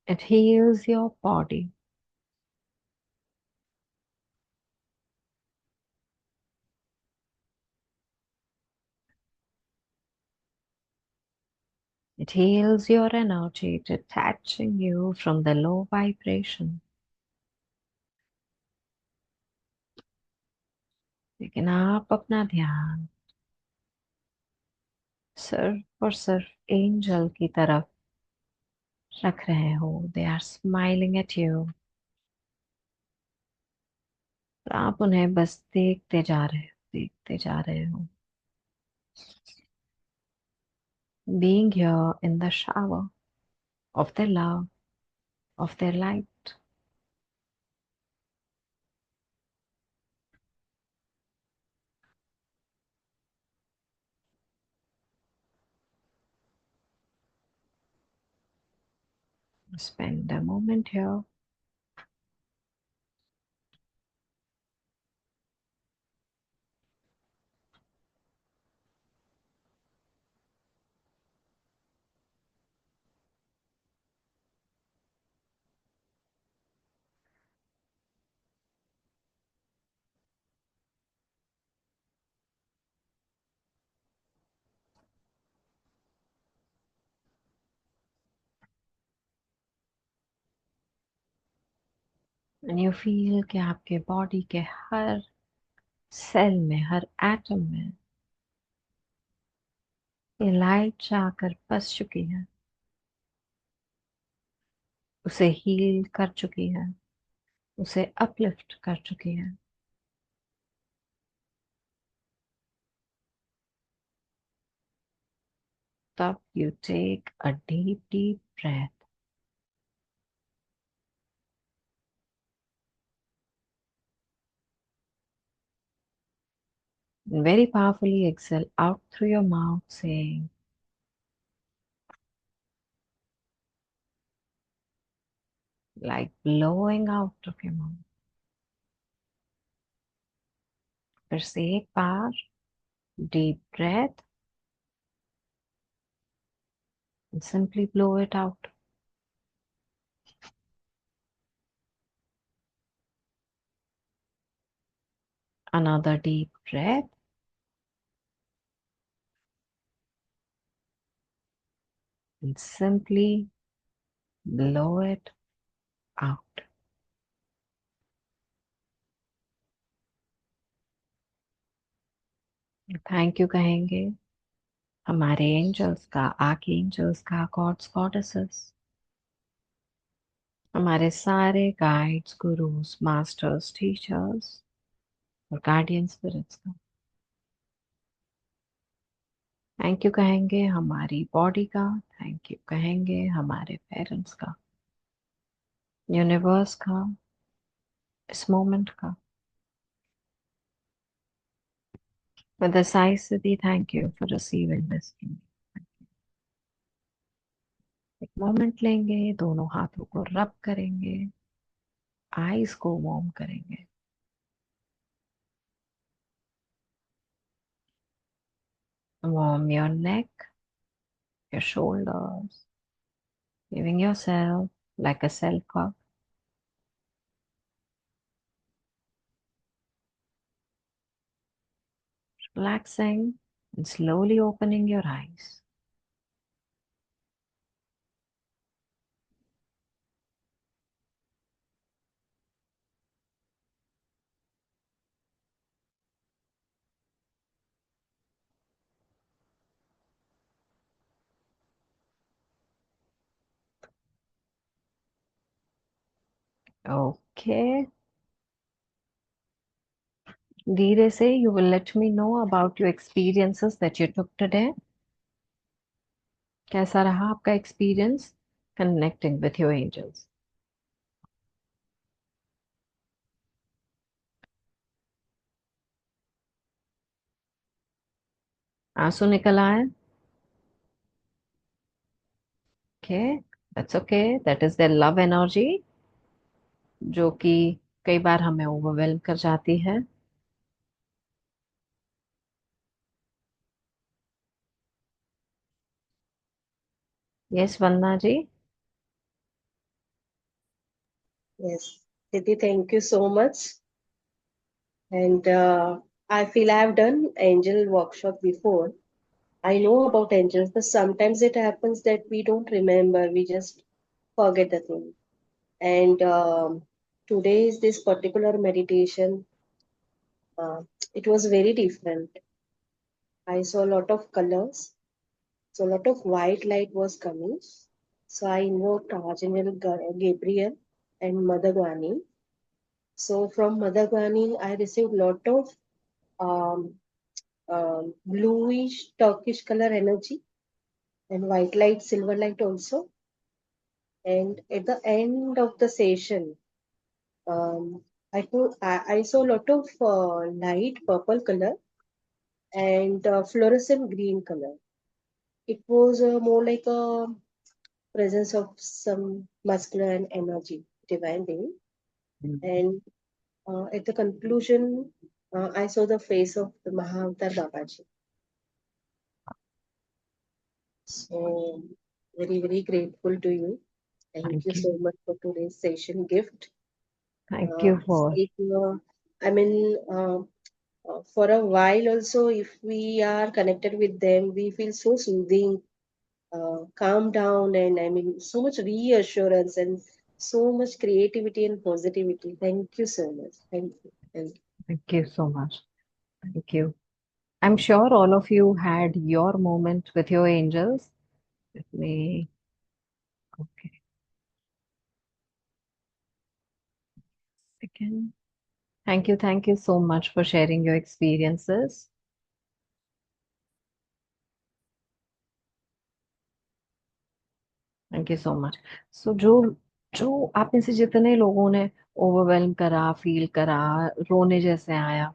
It heals your body. It heals your energy, detaching you from the low vibration. लेकिन आप अपना ध्यान सिर्फ और सिर्फ एंजल की तरफ रख रहे हो. They are smiling at you. आप उन्हें बस देखते जा रहे हो, देखते जा रहे हो. being here in the shower of their love, of their light. Spend a moment here. And you feel कि आपके बॉडी के हर सेल में, हर एटम में ये लाइट जाकर बस चुकी है, उसे हील कर चुकी है, उसे अपलिफ्ट कर चुकी है. तब you take a deep, deep breath. And very powerfully exhale out through your mouth, saying, like blowing out of your mouth. फिर से एक बार deep breath and simply blow it out. Another deep breath and simply blow it out. Thank you कहेंगे हमारे angels का, arc angels का, God's goddesses, हमारे सारे guides, gurus, masters, teachers और गार्डियन स्पिरिट्स का. थैंक यू कहेंगे हमारी बॉडी का, थैंक यू कहेंगे हमारे पेरेंट्स का, यूनिवर्स का, इस मोमेंट का. With a Sai Siddhi, thank you for receiving this. एक मोमेंट लेंगे, दोनों हाथों को रब करेंगे, आईज को वार्म करेंगे. Warm your neck, your shoulders, giving yourself like a self hug. Relaxing and slowly opening your eyes. Okay. धीरे से you will let me know about your experiences that you took today. कैसा रहा आपका experience connecting with your angels? आंसू निकल आए? Okay, that's okay. That is their love energy, जो कि कई बार हमें ओवरवेलम कर जाती है. Yes Vandana ji. Yes, Didi, thank you so much. And I feel I have done angel workshop before. I know about angels, but sometimes it happens that we don't remember, we just forget the thing. And today is this particular meditation. Uh, it was very different. I saw a lot of colors, so a lot of white light was coming. So I invoked Archangel Gabriel and Mother Gwani. So from Mother Gwani, I received lot of um, bluish Turkish color energy. and white light, silver light also. And at the end of the session, I saw a lot of light purple color and fluorescent green color. It was more like a presence of some masculine energy, divine being. And at the conclusion, I saw the face of the Mahavatar Babaji. So very, very grateful to you. Thank you Thank so you. much for today's session gift. Thank you It's for, like, I mean, for a while also, if we are connected with them, we feel so soothing, calm down, and I mean, so much reassurance and so much creativity and positivity. Thank you so much. Thank you. Thank you. thank you so much. Thank you. I'm sure all of you had your moment with your angels. Let me, okay, second. Thank you so much for sharing your experiences. Thank you so much. So जो जो आप में से जितने लोगों ने overwhelm करा, feel करा, रोने जैसे आया,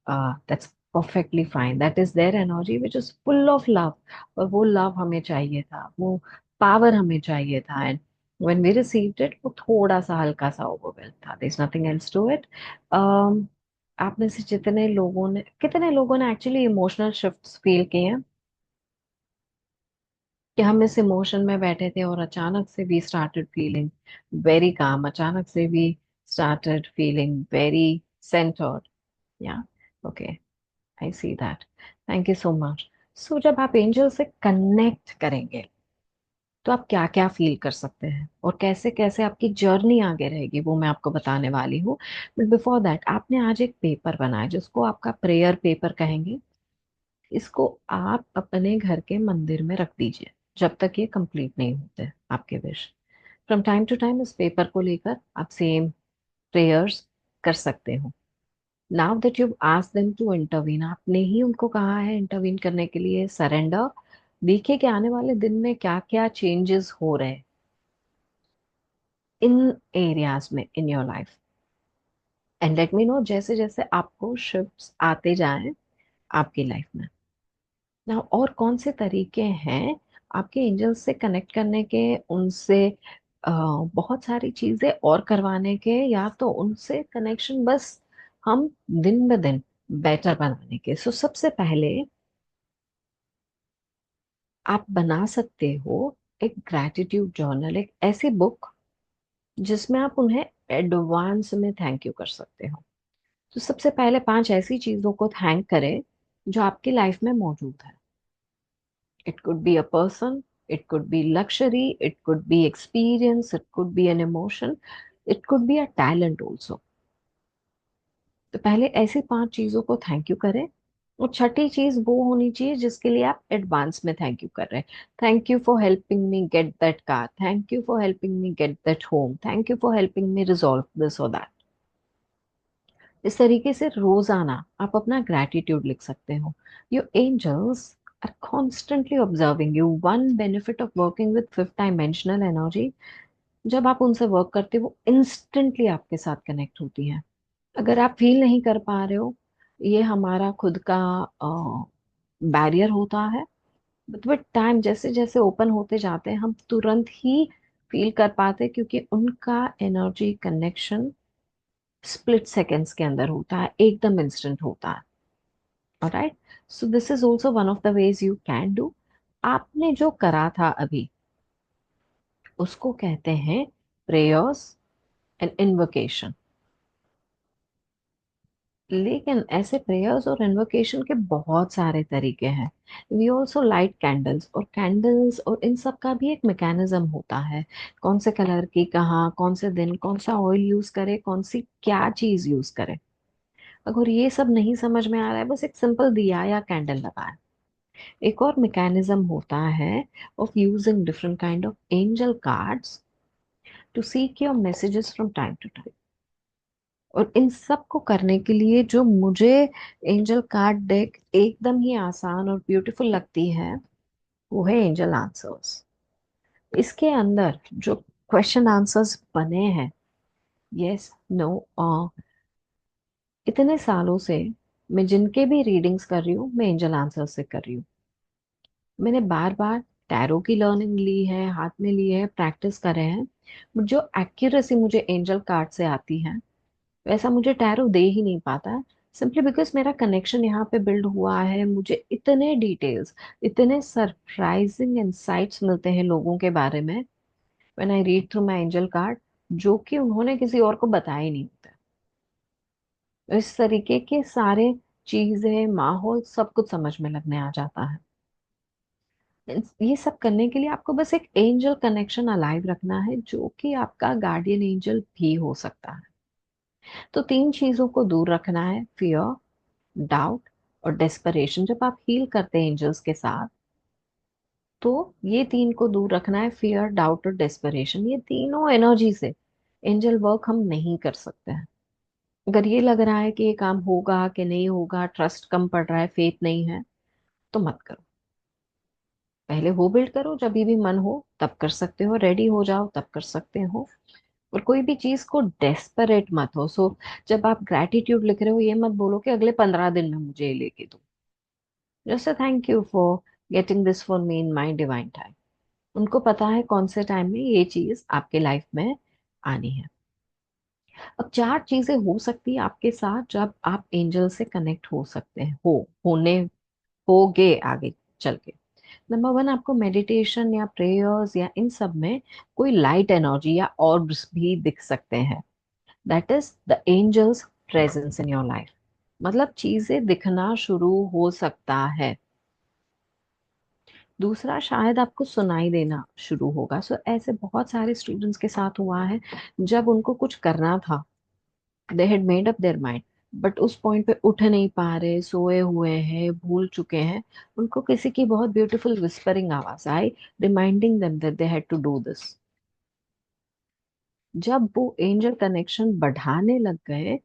that's perfectly fine. That is their energy which is full of love. और वो लव हमें चाहिए था, वो पावर हमें चाहिए था। And when we received it, वो थोड़ा सा हल्का सा ओवरवेलम था। There is nothing else to it. आप में से जितने लोगों ने, कितने लोगों ने एक्चुअली इमोशनल शिफ्ट्स फील किए हैं कि हम इस इमोशन में बैठे थे और अचानक से we started feeling very calm, अचानक से we started feeling very centred. Yeah, okay, I see that. Thank you so much. So जब आप एंजल से कनेक्ट करेंगे तो आप क्या क्या फील कर सकते हैं और कैसे कैसे आपकी जर्नी आगे रहेगी, वो मैं आपको बताने वाली हूँ। बट बिफोर दैट, आपने आज एक पेपर बनाया जिसको आपका प्रेयर पेपर कहेंगे। इसको आप अपने घर के मंदिर में रख दीजिए जब तक ये कंप्लीट नहीं होते आपके wish. From time to time इस पेपर को लेकर आप सेम प्रेयर्स कर सकते हो। Now that you asked them to intervene, आपने ही उनको कहा है इंटरवीन करने के लिए, सरेंडर। देखिए कि आने वाले दिन में क्या क्या चेंजेस हो रहे हैं इन एरियाज में इन your life. And let me no जैसे जैसे आपको शिफ्ट्स आते जाएं आपकी लाइफ में। ना और कौन से तरीके हैं आपके एंजल्स से कनेक्ट करने के, उनसे अ, बहुत सारी चीजें और करवाने के, या तो उनसे कनेक्शन बस हम दिन ब दिन बेटर बनाने के। सो सबसे पहले आप बना सकते हो एक ग्रैटिट्यूड जर्नल, एक ऐसी बुक जिसमें आप उन्हें एडवांस में थैंक यू कर सकते हो। तो सबसे पहले 5 ऐसी चीजों को थैंक करें जो आपकी लाइफ में मौजूद है। It could be a person, it could be luxury, it could be experience, it could be an emotion, it could be a talent also. तो पहले ऐसी 5 चीजों को थैंक यू करें। और छठी चीज वो होनी चाहिए जिसके लिए आप एडवांस में थैंक यू कर रहे हैं। Thank you for helping me get that car, thank you for helping me get that home, thank you for helping me resolve this और दैट। इस तरीके से रोजाना आप अपना ग्रैटिट्यूड लिख सकते हो। Your angels are constantly observing you. One benefit of working with fifth dimensional energy, जब आप उनसे वर्क करते हो वो इंस्टेंटली आपके साथ कनेक्ट होती है। अगर आप फील नहीं कर पा रहे हो, ये हमारा खुद का बैरियर होता है। बट विद टाइम जैसे जैसे ओपन होते जाते हैं हम तुरंत ही फील कर पाते हैं, क्योंकि उनका एनर्जी कनेक्शन स्प्लिट सेकेंड्स के अंदर होता है, एकदम इंस्टेंट होता है। Alright, so this is also one of the ways you can do. आपने जो करा था अभी उसको कहते हैं प्रेयर्स एंड इन्वोकेशन। लेकिन ऐसे प्रेयर्स और इन्वोकेशन के बहुत सारे तरीके हैं। वी ऑल्सो लाइट कैंडल्स, और कैंडल्स और इन सब का भी एक मैकेनिज्म होता है। कौन से कलर की, कहाँ, कौन से दिन, कौन सा ऑयल यूज करे, कौन सी क्या चीज यूज करे। अगर ये सब नहीं समझ में आ रहा है, बस एक सिंपल दिया या कैंडल लगाए। एक और मैकेनिज्म होता है of using different kind of angel cards to seek your messages from time to time. और इन सब को करने के लिए जो मुझे एंजल कार्ड डेक एकदम ही आसान और ब्यूटीफुल लगती है, वो है एंजल आंसर्स। इसके अंदर जो क्वेश्चन आंसर्स बने हैं, यस नो, इतने सालों से मैं जिनके भी रीडिंग्स कर रही हूँ, मैं एंजल आंसर से कर रही हूँ। मैंने बार बार टैरो की लर्निंग ली है, हाथ में ली है, प्रैक्टिस करे हैं, बट जो एक्यूरेसी मुझे एंजल कार्ड से आती है वैसा मुझे टैरो दे ही नहीं पाता है। सिंपली बिकॉज मेरा कनेक्शन यहाँ पे बिल्ड हुआ है, मुझे इतने डिटेल्स, इतने सरप्राइजिंग इंसाइट्स मिलते हैं लोगों के बारे में when I read through my angel card, जो कि उन्होंने किसी और को बताया ही नहीं होता। इस तरीके के सारे चीजें, माहौल, सब कुछ समझ में लगने आ जाता है। ये सब करने के लिए आपको बस एक एंजल कनेक्शन अलाइव रखना है, जो कि आपका गार्डियन एंजल भी हो सकता है। तो तीन चीजों को दूर रखना है, फियर, डाउट और डेस्परेशन। जब आप हील करते हैं एंजल्स के साथ, तो ये तीन को दूर रखना है, फियर, डाउट और डेस्परेशन। ये तीनों एनर्जी से एंजल वर्क हम नहीं कर सकते हैं। अगर ये लग रहा है कि ये काम होगा कि नहीं होगा, ट्रस्ट कम पड़ रहा है, फेथ नहीं है, तो मत करो। पहले वो बिल्ड करो, जब भी मन हो तब कर सकते हो, रेडी हो जाओ तब कर सकते हो। और कोई भी चीज को डेस्परेट मत हो। सो जब आप ग्रैटिट्यूड लिख रहे हो, ये मत बोलो कि अगले 15 दिन में मुझे ये लेके दो। Just thank you for getting this for me in my divine time. उनको पता है कौन से टाइम में ये चीज आपके लाइफ में आनी है। अब चार चीजें हो सकती है आपके साथ जब आप एंजल से कनेक्ट हो सकते हैं, होने होगे आगे चल के। नंबर वन, आपको मेडिटेशन या प्रेयर्स या इन सब में कोई लाइट एनर्जी या ऑर्ब्स भी दिख सकते हैं। That is the angels presence in your life. मतलब चीजें दिखना शुरू हो सकता है। दूसरा, शायद आपको सुनाई देना शुरू होगा। सो ऐसे बहुत सारे स्टूडेंट्स के साथ हुआ है, जब उनको कुछ करना था, they had made up their mind, but उस पॉइंट पे उठ नहीं पा रहे, सोए हुए हैं, भूल चुके हैं, उनको किसी की बहुत ब्यूटीफुल विस्परिंग आवाज आई, reminding them that they had to do this. जब वो एंजल कनेक्शन बढ़ाने लग गए,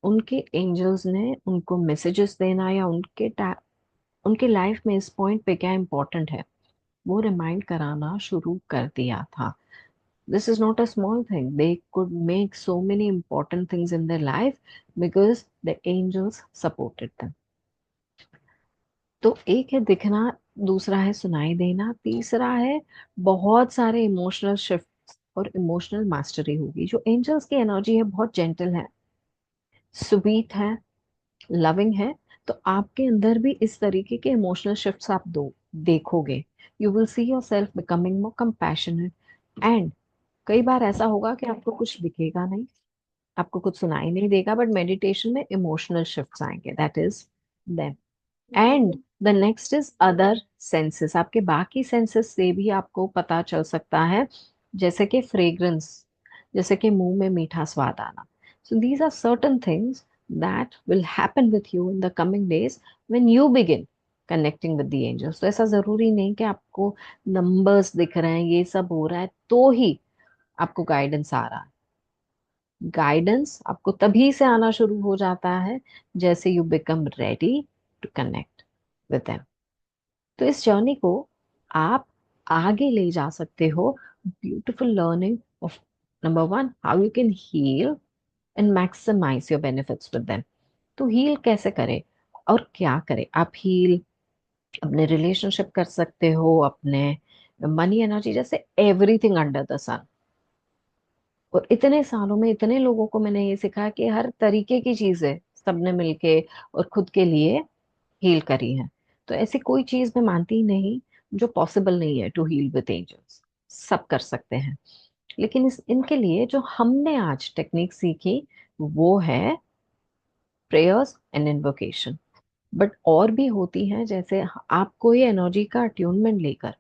उनके एंजल्स ने उनको मैसेजेस देना या उनके लाइफ में इस पॉइंट पे क्या इंपॉर्टेंट है, वो रिमाइंड कराना शुरू कर दिया था। This is not a small thing. They could make so many important things in their life because the angels supported them. तो एक है दिखना, दूसरा है सुनाई देना, तीसरा है बहुत सारे इमोशनल शिफ्ट और इमोशनल मास्टरी होगी। जो एंजल्स की एनर्जी है बहुत जेंटल है, स्वीट है, लविंग है। तो आपके अंदर भी इस तरीके के इमोशनल शिफ्ट्स आप दो देखोगे। You will see your self becoming more compassionate. And कई बार ऐसा होगा कि आपको कुछ दिखेगा नहीं, आपको कुछ सुनाई नहीं देगा, बट मेडिटेशन में इमोशनल शिफ्ट्स आएंगे, that is them. And the next is other senses. आपके बाकी सेंसेस से भी आपको पता चल सकता है, जैसे कि फ्रेग्रेंस, जैसे कि मुंह में मीठा स्वाद आना। So these are certain things that will happen with you in the coming days when you begin connecting with the angels. तो ऐसा जरूरी नहीं कि आपको नंबर्स दिख रहे हैं, ये सब हो रहा है तो ही आपको गाइडेंस आ रहा है। गाइडेंस आपको तभी से आना शुरू हो जाता है जैसे you become ready to connect with them. तो इस जर्नी को आप आगे ले जा सकते हो, beautiful learning of number one, how you can heal and maximise your benefits with them. तो हील कैसे करें और क्या करें? आप हील अपने रिलेशनशिप कर सकते हो, अपने मनी एनर्जी, जैसे एवरीथिंग अंडर द सन। और इतने सालों में इतने लोगों को मैंने ये सिखाया कि हर तरीके की चीजें सबने मिलके और खुद के लिए हील करी है। तो ऐसी कोई चीज मैं मानती ही नहीं जो पॉसिबल नहीं है टू हील विद एंजल्स। सब कर सकते हैं। लेकिन इनके लिए जो हमने आज टेक्निक सीखी, वो है प्रेयर्स एंड इन्वोकेशन। बट और भी होती हैं, जैसे आप कोई एनर्जी का अट्यूनमेंट लेकर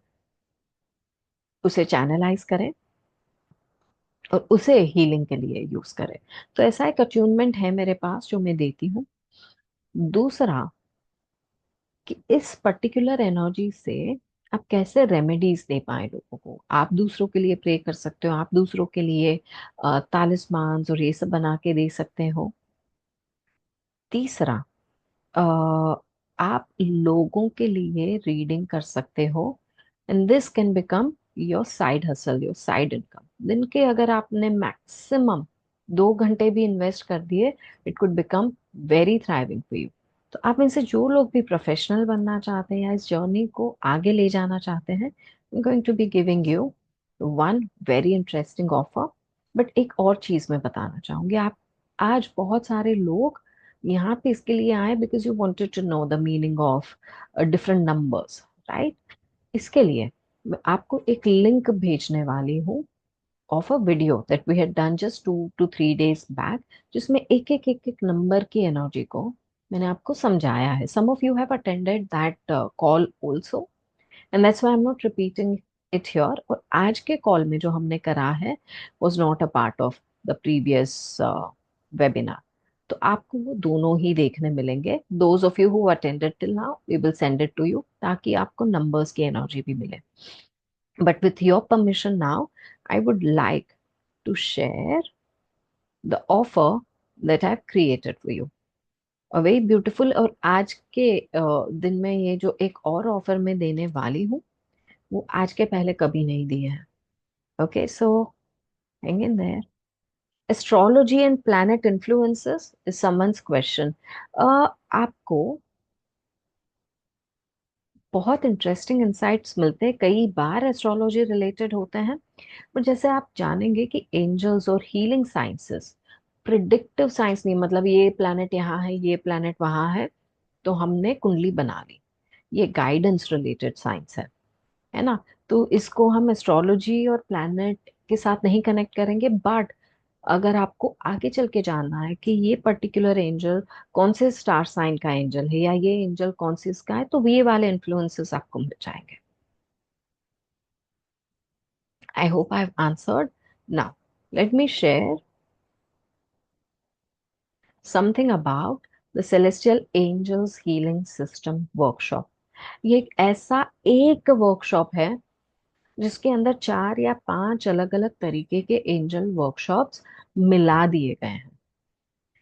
उसे चैनलाइज करें और उसे हीलिंग के लिए यूज करें। तो ऐसा एक अट्यूनमेंट है मेरे पास जो मैं देती हूँ। दूसरा, कि इस पर्टिकुलर एनर्जी से आप कैसे रेमेडीज दे पाए लोगों को। आप दूसरों के लिए प्रे कर सकते हो, आप दूसरों के लिए तालिस्मान और ये सब बना के दे सकते हो। तीसरा, अ, आप लोगों के लिए रीडिंग कर सकते हो and this can become your side hustle, your side income. दिन के अगर आपने मैक्सिमम 2 घंटे भी इन्वेस्ट कर दिए, it could become very thriving for you. तो आप में से जो लोग भी प्रोफेशनल बनना चाहते हैं या इस जर्नी को आगे ले जाना चाहते हैं, I am going to be giving you one very interesting offer. But एक और चीज मैं बताना चाहूंगी, आप आज बहुत सारे लोग यहाँ पे इसके लिए आए because you wanted to know the meaning of different numbers, right? इसके लिए मैं आपको एक लिंक भेजने वाली हूँ of a video that we had done just 2 to 3 days back, जिसमें एक एक एक एक नंबर की एनर्जी को मैंने आपको समझाया है। Some of you have attended that call also, and that's why I am not repeating it here. और आज के कॉल में जो हमने करा है was not a part of the previous webinar. तो आपको वो दोनों ही देखने मिलेंगे। Those of you who attended till now, we will send it to you ताकि आपको नंबर्स की एनर्जी भी मिले। But with your permission now, I would like to share the offer that I've created for you. A very beautiful, और आज के दिन में ये जो एक और ऑफर मैं देने वाली हूँ वो आज के पहले कभी नहीं दिए हैं। Okay, so hang in there. Astrology and planet influences is someone's question. आपको बहुत इंटरेस्टिंग इंसाइट्स मिलते हैं, कई बार एस्ट्रोलॉजी रिलेटेड होते हैं। पर जैसे आप जानेंगे कि एंजल्स और हीलिंग साइंसेस प्रिडिक्टिव साइंस नहीं, मतलब ये प्लैनेट यहाँ है, ये प्लैनेट वहां है, तो हमने कुंडली बना ली। ये गाइडेंस रिलेटेड साइंस है ना? तो इसको हम एस्ट्रोलॉजी और प्लैनेट के साथ नहीं कनेक्ट करेंगे। बट अगर आपको आगे चल के जानना है कि ये पर्टिकुलर एंजल कौन से स्टार साइन का एंजल है या ये एंजल कौन सी इसका है, तो ये वाले इन्फ्लुएंसेस आपको मिल जाएंगे। I hope I have answered. Now let me share something about the celestial angels healing system workshop. ये एक ऐसा एक वर्कशॉप है जिसके अंदर 4 या 5 अलग अलग तरीके के एंजल वर्कशॉप्स मिला दिए गए हैं।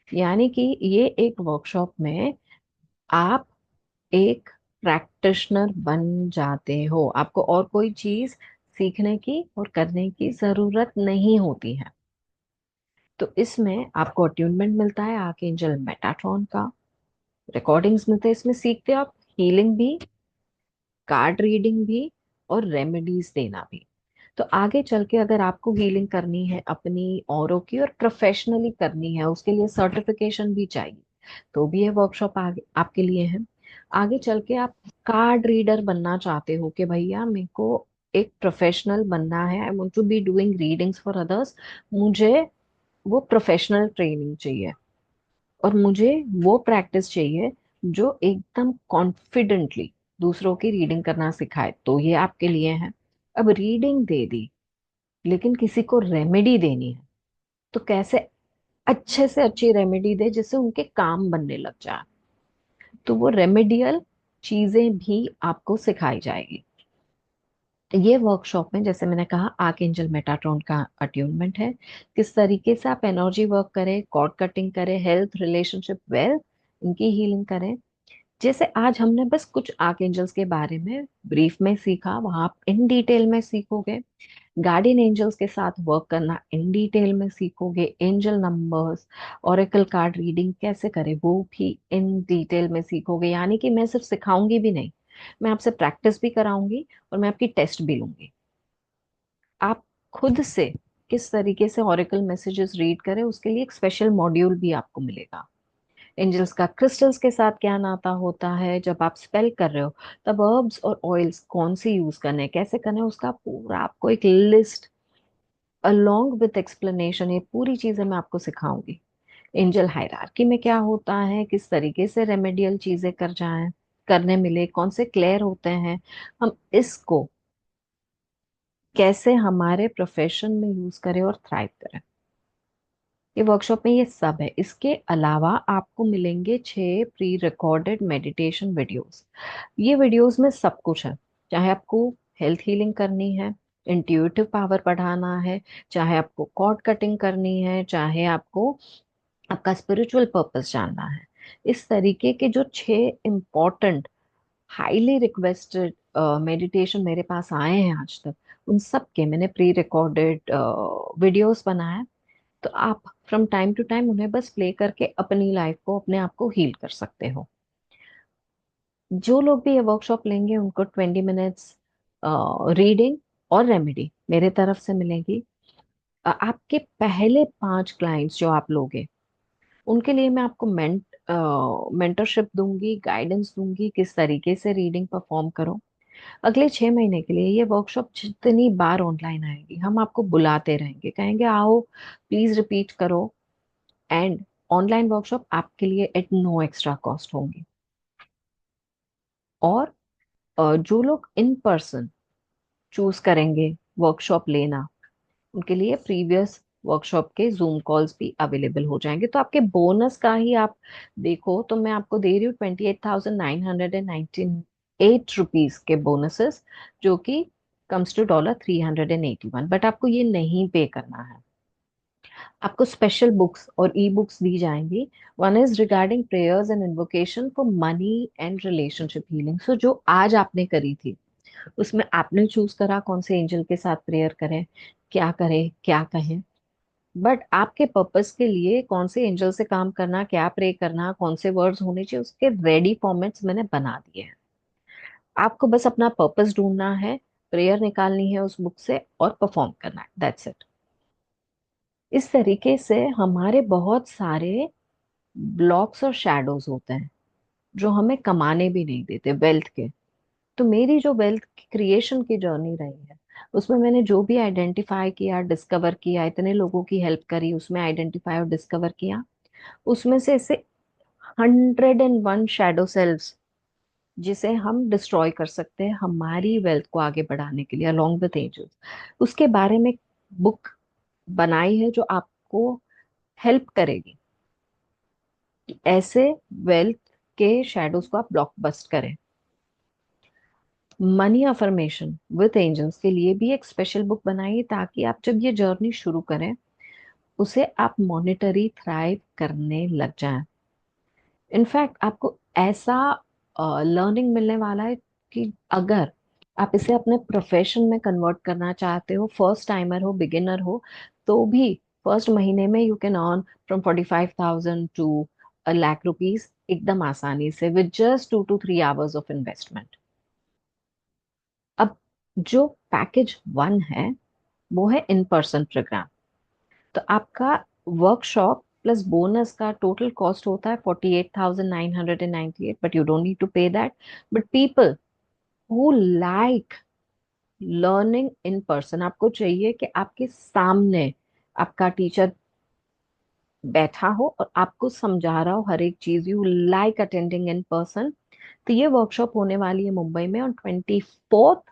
यानी कि ये एक वर्कशॉप में आप एक प्रैक्टिशनर बन जाते हो। आपको और कोई चीज सीखने की और करने की जरूरत नहीं होती है। तो इसमें आपको अट्यूनमेंट मिलता है आर्कएंजल मेटाट्रॉन का, रिकॉर्डिंग्स मिलते हैं, इसमें सीखते हो आप हीलिंग भी, कार्ड रीडिंग भी, और रेमेडीज देना भी। तो आगे चल के अगर आपको हीलिंग करनी है अपनी औरों की और प्रोफेशनली करनी है, उसके लिए सर्टिफिकेशन भी चाहिए, तो भी ये वर्कशॉप आगे आपके लिए है। आगे चल के आप कार्ड रीडर बनना चाहते हो कि भैया मेरे को एक प्रोफेशनल बनना है, I want to be doing readings for others, मुझे वो प्रोफेशनल ट्रेनिंग चाहिए और मुझे वो प्रैक्टिस चाहिए जो एकदम कॉन्फिडेंटली दूसरों की रीडिंग करना सिखाए, तो ये आपके लिए है। अब रीडिंग दे दी लेकिन किसी को रेमेडी देनी है, तो कैसे अच्छे से अच्छी रेमेडी दे जिससे उनके काम बनने लग जाए, तो वो रेमेडियल चीजें भी आपको सिखाई जाएगी। ये वर्कशॉप में जैसे मैंने कहा आर्कएंजल मेटाट्रॉन का अट्यूनमेंट है, किस तरीके से आप एनर्जी वर्क करें, कॉर्ड कटिंग करें, हेल्थ, रिलेशनशिप, वेल्थ, इनकी हीलिंग करें। जैसे आज हमने बस कुछ आर्कएंजल्स के बारे में ब्रीफ में सीखा, वहां आप इन डिटेल में सीखोगे। गार्डियन एंजल्स के साथ वर्क करना इन डिटेल में सीखोगे। Angel numbers, Oracle card reading कैसे करें वो भी इन डिटेल में सीखोगे। यानी कि मैं सिर्फ सिखाऊंगी भी नहीं, मैं आपसे प्रैक्टिस भी कराऊंगी और मैं आपकी टेस्ट भी लूंगी। आप खुद से किस तरीके से ओरेकल मैसेजेस रीड करें उसके लिए एक स्पेशल मॉड्यूल भी आपको मिलेगा। एंजल्स का क्रिस्टल्स के साथ क्या नाता होता है, जब आप स्पेल कर रहे हो तब हर्ब्स और ऑयल्स कौन से यूज करने हैं, कैसे करने हैं, उसका पूरा आपको एक लिस्ट अलोंग विथ एक्सप्लेनेशन, ये पूरी चीजें मैं आपको सिखाऊंगी। एंजल हायरार्की में क्या होता है, किस तरीके से रेमेडियल चीजें कर जाएं, करने मिले, कौन से क्लेयर होते हैं, हम इसको कैसे हमारे प्रोफेशन में यूज करें और थ्राइव करें। ये वर्कशॉप में ये सब है। इसके अलावा आपको मिलेंगे 6 प्री रिकॉर्डेड मेडिटेशन वीडियोस। ये वीडियोस में सब कुछ है, चाहे आपको हेल्थ हीलिंग करनी है, इंट्यूटिव पावर बढ़ाना है, चाहे आपको कॉर्ड कटिंग करनी है, चाहे आपको आपका स्पिरिचुअल पर्पस जानना है। इस तरीके के जो 6 इम्पोर्टेंट हाईली रिक्वेस्टेड मेडिटेशन मेरे पास आए हैं आज तक, उन सब के मैंने प्री रिकॉर्डेड वीडियोस बनाए। तो आप फ्रॉम टाइम टू टाइम उन्हें बस प्ले करके अपनी लाइफ को, अपने आप को हील कर सकते हो। जो लोग भी ये वर्कशॉप लेंगे उनको 20 मिनट्स रीडिंग और रेमेडी मेरे तरफ से मिलेगी। आपके पहले 5 क्लाइंट्स जो आप लोगे उनके लिए मैं आपको मेंटरशिप दूंगी, गाइडेंस दूंगी, किस तरीके से रीडिंग परफॉर्म करो। अगले 6 महीने के लिए ये वर्कशॉप जितनी बार ऑनलाइन आएगी हम आपको बुलाते रहेंगे, कहेंगे आओ प्लीज रिपीट करो। एंड ऑनलाइन वर्कशॉप आपके लिए एट नो एक्स्ट्रा कॉस्ट होंगी। और जो लोग इन पर्सन चूज करेंगे वर्कशॉप लेना, उनके लिए प्रीवियस वर्कशॉप के जूम कॉल्स भी अवेलेबल हो जाएंगे। तो आपके बोनस का ही आप देखो तो मैं आपको दे रही हूँ 28,998 रुपीज के बोनसेस, जो कि कम्स टू $381। बट आपको ये नहीं पे करना है। आपको स्पेशल बुक्स और ई बुक्स दी जाएंगी। One is regarding prayers and invocation for money and relationship healing. So जो आज आपने करी थी उसमें आपने चूज करा कौन से एंजल के साथ प्रेयर करें क्या कहें। बट आपके पर्पस के लिए कौन से एंजल से काम करना, क्या प्रे करना, कौन से वर्ड्स होने चाहिए, उसके रेडी फॉर्मेट्स मैंने बना दिए हैं। आपको बस अपना पर्पस ढूंढना है, प्रेयर निकालनी है उस बुक से और परफॉर्म करना है, दैट्स इट। इस तरीके से हमारे बहुत सारे ब्लॉक्स और शैडोज होते हैं जो हमें कमाने भी नहीं देते वेल्थ के। तो मेरी जो वेल्थ क्रिएशन की जर्नी रही है उसमें मैंने जो भी आइडेंटिफाई किया, डिस्कवर किया, इतने लोगों की हेल्प करी, उसमें आइडेंटिफाई और डिस्कवर किया, उसमें से ऐसे 101 शैडो सेल्स जिसे हम डिस्ट्रॉय कर सकते हैं हमारी वेल्थ को आगे बढ़ाने के लिए अलोंग विद एंजल्स, उसके बारे में बुक बनाई है जो आपको हेल्प करेगी कि ऐसे वेल्थ के शैडोज को आप ब्लॉक बस्ट करें। मनी अफर्मेशन विद एंजल्स के लिए भी एक स्पेशल बुक बनाइए ताकि आप जब ये जर्नी शुरू करें उसे आप मॉनिटरी थ्राइव करने लग जाएं। इनफैक्ट आपको ऐसा लर्निंग मिलने वाला है कि अगर आप इसे अपने प्रोफेशन में कन्वर्ट करना चाहते हो, फर्स्ट टाइमर हो, बिगिनर हो, तो भी फर्स्ट महीने में you can earn from 45,000 to ₹1,00,000 एकदम आसानी से with just 2 to 3 hours of investment. अब जो पैकेज 1 है वो है इन पर्सन प्रोग्राम। तो आपका वर्कशॉप प्लस बोनस का टोटल कॉस्ट होता है 48,998, but you don't need to pay that. But people who like learning in person, आपको चाहिए कि आपके सामने आपका टीचर बैठा हो और आपको समझा रहा हो हर एक चीज, you like attending in person, तो ये वर्कशॉप होने वाली है मुंबई में on 24th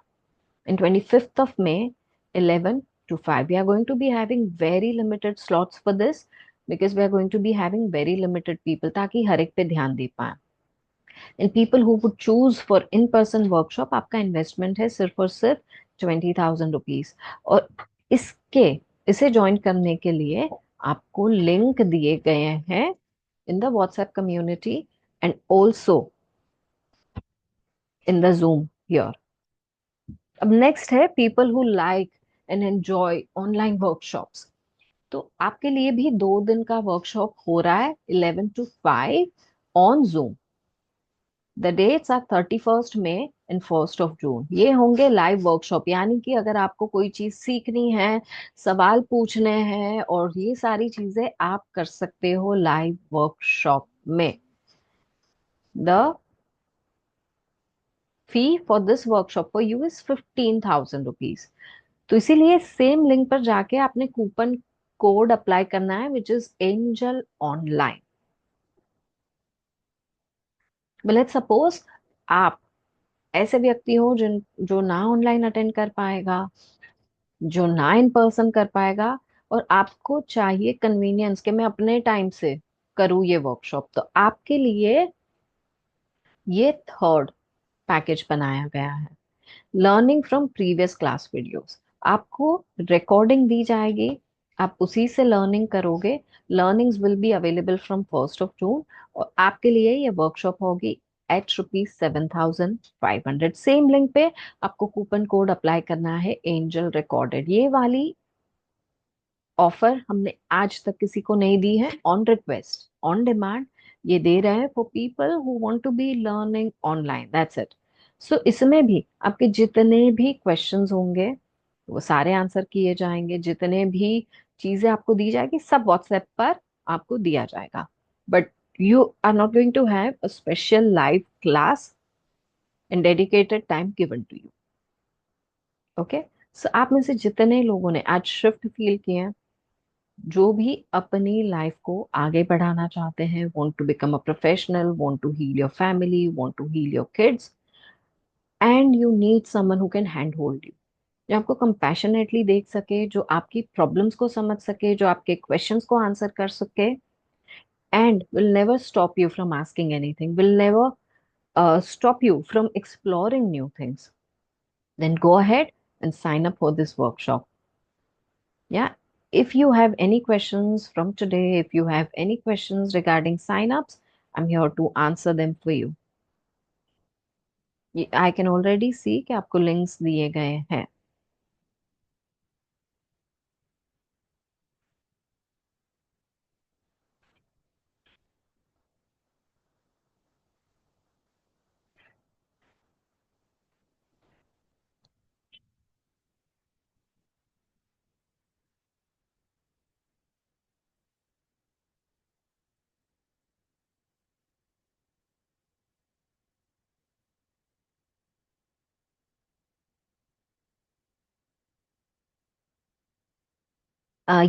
and 25th of May, 11 to 5. We are going to be having very limited slots for this because we are going to be having very limited people ताकि हर एक पे ध्यान दे पाए। And people who would choose for in-person workshop, आपका investment है सिर्फ और सिर्फ ₹20,000। और इसके इसे ज्वाइन करने के लिए आपको लिंक दिए गए हैं in the WhatsApp community and also in the zoom here. अब नेक्स्ट है people who like and enjoy online workshops. तो आपके लिए भी 2 दिन का वर्कशॉप हो रहा है 11 to 5 on Zoom. The dates are 31 May and 1 June। ये होंगे लाइव वर्कशॉप, यानी कि अगर आपको कोई चीज सीखनी है, सवाल पूछने हैं और ये सारी चीजें आप कर सकते हो लाइव वर्कशॉप में। The fee for this workshop for you is ₹15,000। तो इसीलिए सेम लिंक पर जाके आपने कूपन कोड अप्लाई करना है which is angel online. Let's suppose आप ऐसे व्यक्ति हो जिन जो ना ऑनलाइन अटेंड कर पाएगा, जो ना इन पर्सन कर पाएगा, और आपको चाहिए कन्वीनियंस कि मैं अपने टाइम से करूँ ये वर्कशॉप, तो आपके लिए ये थर्ड पैकेज बनाया गया है। Learning from previous class videos, आपको रिकॉर्डिंग दी जाएगी, आप उसी से लर्निंग करोगे। Learnings will be available from 1 June। और आपके लिए ये वर्कशॉप होगी at ₹7,500। सेम लिंक पे आपको कूपन कोड अप्लाई करना है, एंजल रिकॉर्डेड। ये वाली ऑफर हमने आज तक किसी को नहीं दी है। ऑन रिक्वेस्ट, ऑन डिमांड ये दे रहे हैं for people who want to be learning online, that's it. So इसमें भी आपके जितने भी क्वेश्चंस होंगे वो सारे आंसर किए जाएंगे। जितने भी चीजें आपको दी जाएगी सब व्हाट्सएप पर आपको दिया जाएगा। But you are not going to have a special live class in dedicated time given to you. Okay. So आप में से जितने लोगों ने आज शिफ्ट फील किए हैं, जो भी अपनी लाइफ को आगे बढ़ाना चाहते हैं, want to become a professional, want to heal your family, want to heal your kids, and you need someone who can hand hold you, जो आपको कंपैशनेटली देख सके, जो आपकी प्रॉब्लम्स को समझ सके, जो आपके क्वेश्चंस को आंसर कर सके, and will never stop you from asking anything, will never stop you from exploring new things, then go ahead and sign up for this workshop. Yeah. If you have any questions from today, if you have any questions regarding signups, I'm here to answer them for you. I can already see कि आपको links दिए गए हैं.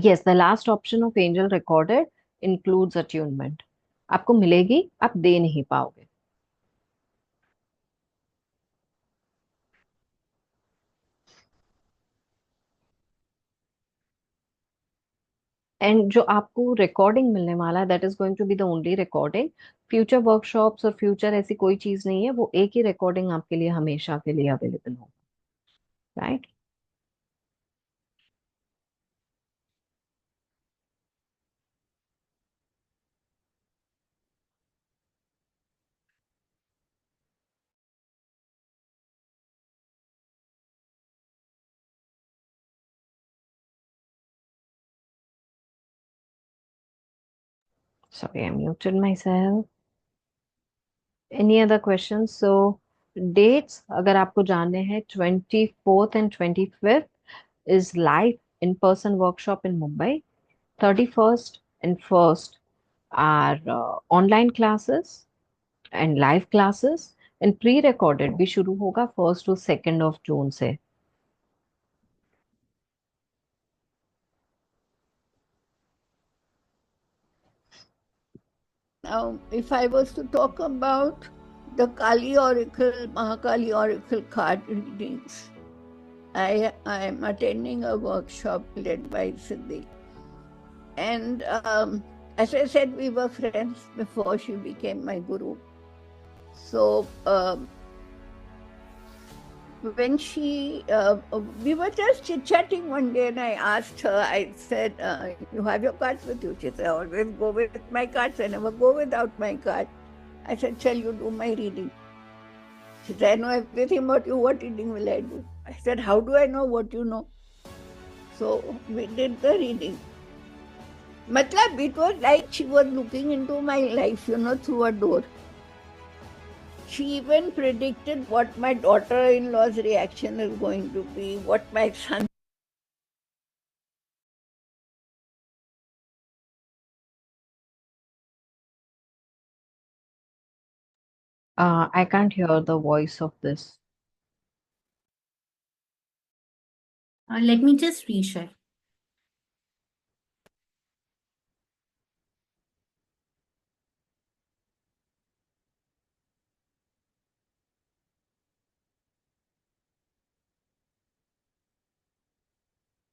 Yes, the last option of Angel Recorded includes attunement. आपको मिलेगी, आप दे नहीं पाओगे। एंड जो आपको रिकॉर्डिंग मिलने वाला है, that is going to be the only recording. Future workshops और फ्यूचर ऐसी कोई चीज नहीं है, वो एक ही रिकॉर्डिंग आपके लिए हमेशा के लिए अवेलेबल होगा, right? Sorry, I muted myself. Any other questions? So dates अगर आपको जानने हैं, 24th and 25th is live in-person workshop in Mumbai. 31st and 1st are online classes and live classes, and pre-recorded भी शुरू होगा 1st to 2nd of June से। Now, if I was to talk about the Kali Oracle, Mahakali Oracle card readings, I am attending a workshop led by Siddhi. And as I said, we were friends before she became my guru. So when we were just chit-chatting one day, and I asked her, I said, you have your cards with you? She said, I always go with my cards. I never go without my card. I said, shall you do my reading? She said, I know everything about you. What reading will I do? I said, how do I know what you know? So we did the reading. Matlab, it was like she was looking into my life, through a door. She even predicted what my daughter-in-law's reaction is going to be, what my son. I can't hear the voice of this. Let me just reshare.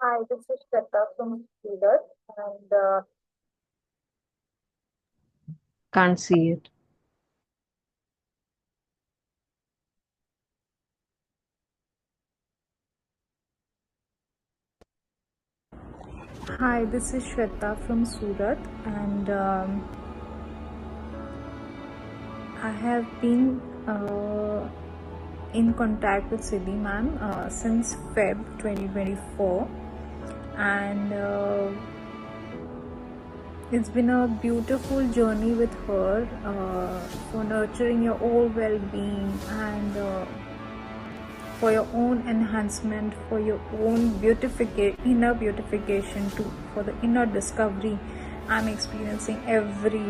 Hi, this is Shweta from Surat, and Can't see it. hi, this is Shweta from Surat, and I have been in contact with Siddhi ma'am since Feb 2024, and it's been a beautiful journey with her for nurturing your whole well-being and for your own enhancement, for your own inner beautification too, for the inner discovery. I'm experiencing every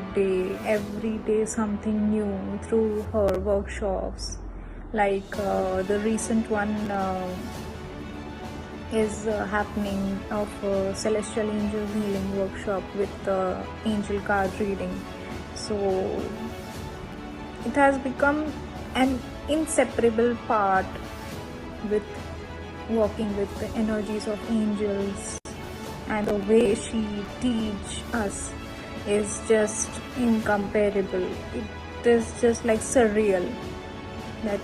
day something new through her workshops. Like the recent one is happening of Celestial Angel Healing Workshop with angel card reading. So it has become an inseparable part with working with the energies of angels, and the way she teach us is just incomparable. It is just like surreal that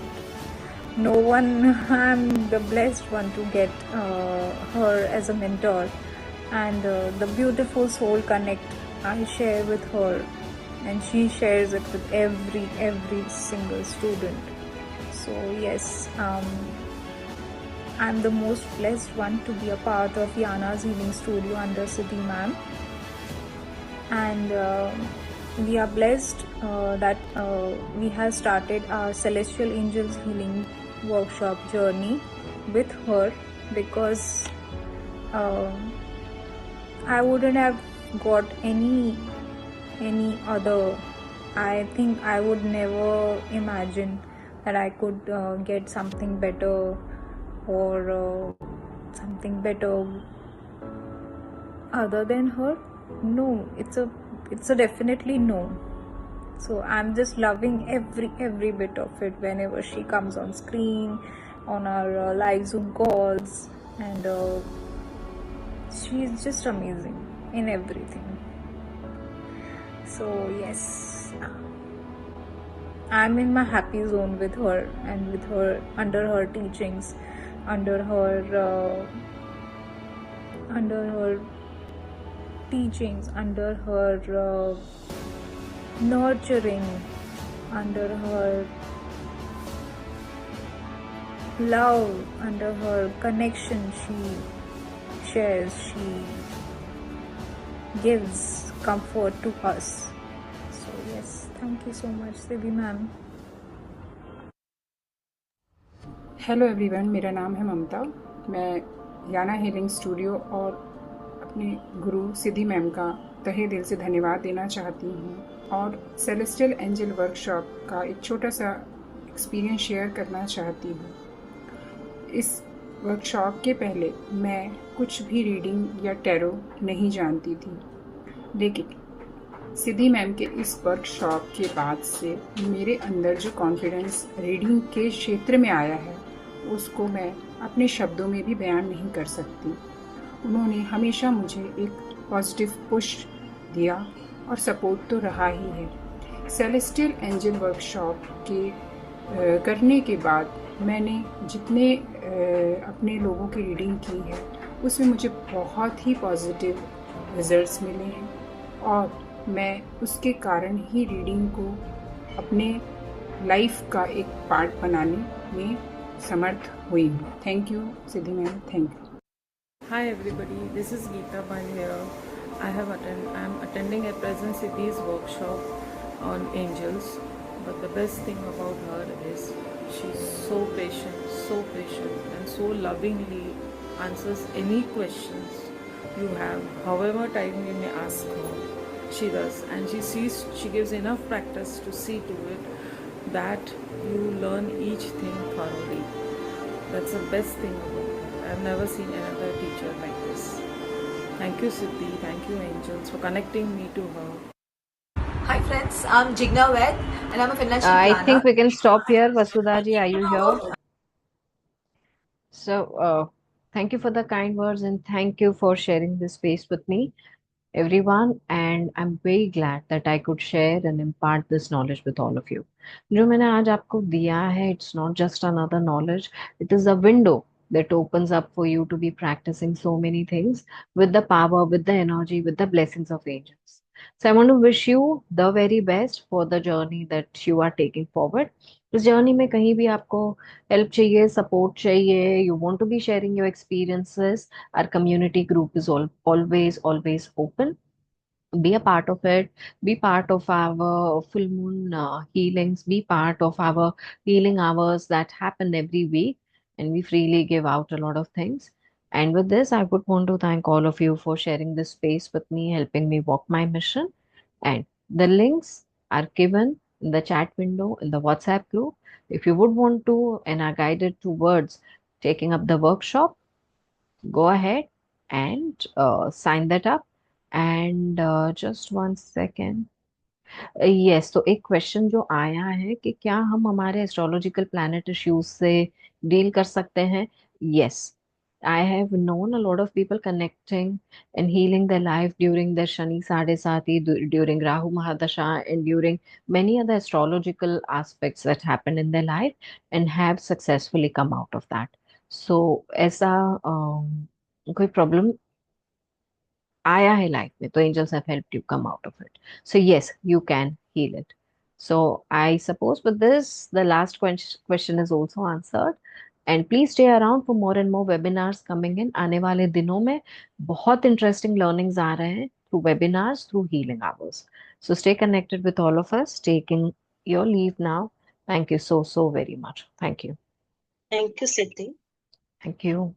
no one, I'm the blessed one to get her as a mentor, and the beautiful soul connect I share with her, and she shares it with every single student. So yes, I'm the most blessed one to be a part of Yana's Healing Studio under Siddhi ma'am, and we are blessed that we have started our Celestial Angels Healing Workshop journey with her, because I wouldn't have got any other. I think I would never imagine that I could get something better, or something better other than her. No, it's a definitely no. So I'm just loving every bit of it whenever she comes on screen, on our live Zoom calls, and she's just amazing in everything. So yes, I'm in my happy zone with her, and with her, under her teachings, under her teachings, under her nurturing, under her love, under her connection she shares, she gives comfort to us. So yes, thank you so much, Siddhi ma'am. Hello everyone, मेरा नाम है ममता। मैं याना healing studio और अपने गुरु सिद्धि ma'am का तहे दिल से धन्यवाद देना चाहती हूँ, और सेलेस्टियल एंजल वर्कशॉप का एक छोटा सा एक्सपीरियंस शेयर करना चाहती हूँ। इस वर्कशॉप के पहले मैं कुछ भी रीडिंग या टैरो नहीं जानती थी, लेकिन सिद्धि मैम के इस वर्कशॉप के बाद से मेरे अंदर जो कॉन्फिडेंस रीडिंग के क्षेत्र में आया है, उसको मैं अपने शब्दों में भी बयान नहीं कर सकती। उन्होंने हमेशा मुझे एक पॉजिटिव पुश दिया और सपोर्ट तो रहा ही है। सेलेस्टियल एंजल वर्कशॉप के करने के बाद मैंने जितने अपने लोगों की रीडिंग की है, उसमें मुझे बहुत ही पॉजिटिव रिजल्ट्स मिले हैं, और मैं उसके कारण ही रीडिंग को अपने लाइफ का एक पार्ट बनाने में समर्थ हुई हूँ। Thank you Siddhi ma'am, thank you. Hi everybody, this is Geeta Bal here. I am attending at present Siddhi's workshop on angels, but the best thing about her is she's so patient and so lovingly answers any questions you have, however time you may ask her. She does, and she gives enough practice to see to it that you learn each thing thoroughly. That's the best thing about it. I've never seen another teacher like this. Thank you Siddhi, thank you angels for connecting me to her. Hi friends, I'm Jigna Vaid and I'm a financial I planner. think we can stop here. Vasudha ji, are you here? So thank you for the kind words, and thank you for sharing this space with me, everyone, and I'm very glad that I could share and impart this knowledge with all of you. जो मैंने आज आपको दिया है, it's not just another knowledge, it is a window that opens up for you to be practicing so many things with the power, with the energy, with the blessings of angels. So I want to wish you the very best for the journey that you are taking forward. इस journey में कहीं भी आपको help चाहिए, support चाहिए, you want to be sharing your experiences, our community group is always open. Be a part of it, be part of our full moon healings, be part of our healing hours that happen every week, and we freely give out a lot of things. And with this, I would want to thank all of you for sharing this space with me, helping me walk my mission. And the links are given in the chat window in the WhatsApp group. If you would want to and are guided towards taking up the workshop, go ahead and sign that up. And just 1 second. Yes, तो एक question जो आया है कि क्या हम हमारे astrological planet issues से डील कर सकते हैं? Yes, I have known a lot of people connecting and healing their life during their Shani साढ़े साती, during Rahu महादशा, and during many other astrological aspects that happen in their life, and have successfully come out of that. So ऐसा कोई problem आया है life में तो angels have helped you come out of it. So yes, you can heal it. So I suppose with this, the last question is also answered. And please stay around for more and more webinars coming in. आने वाले दिनों में बहुत interesting learnings आ रहे हैं through webinars, through healing hours. So stay connected with all of us. Taking your leave now. Thank you so very much. Thank you. Thank you, Siddhi. Thank you.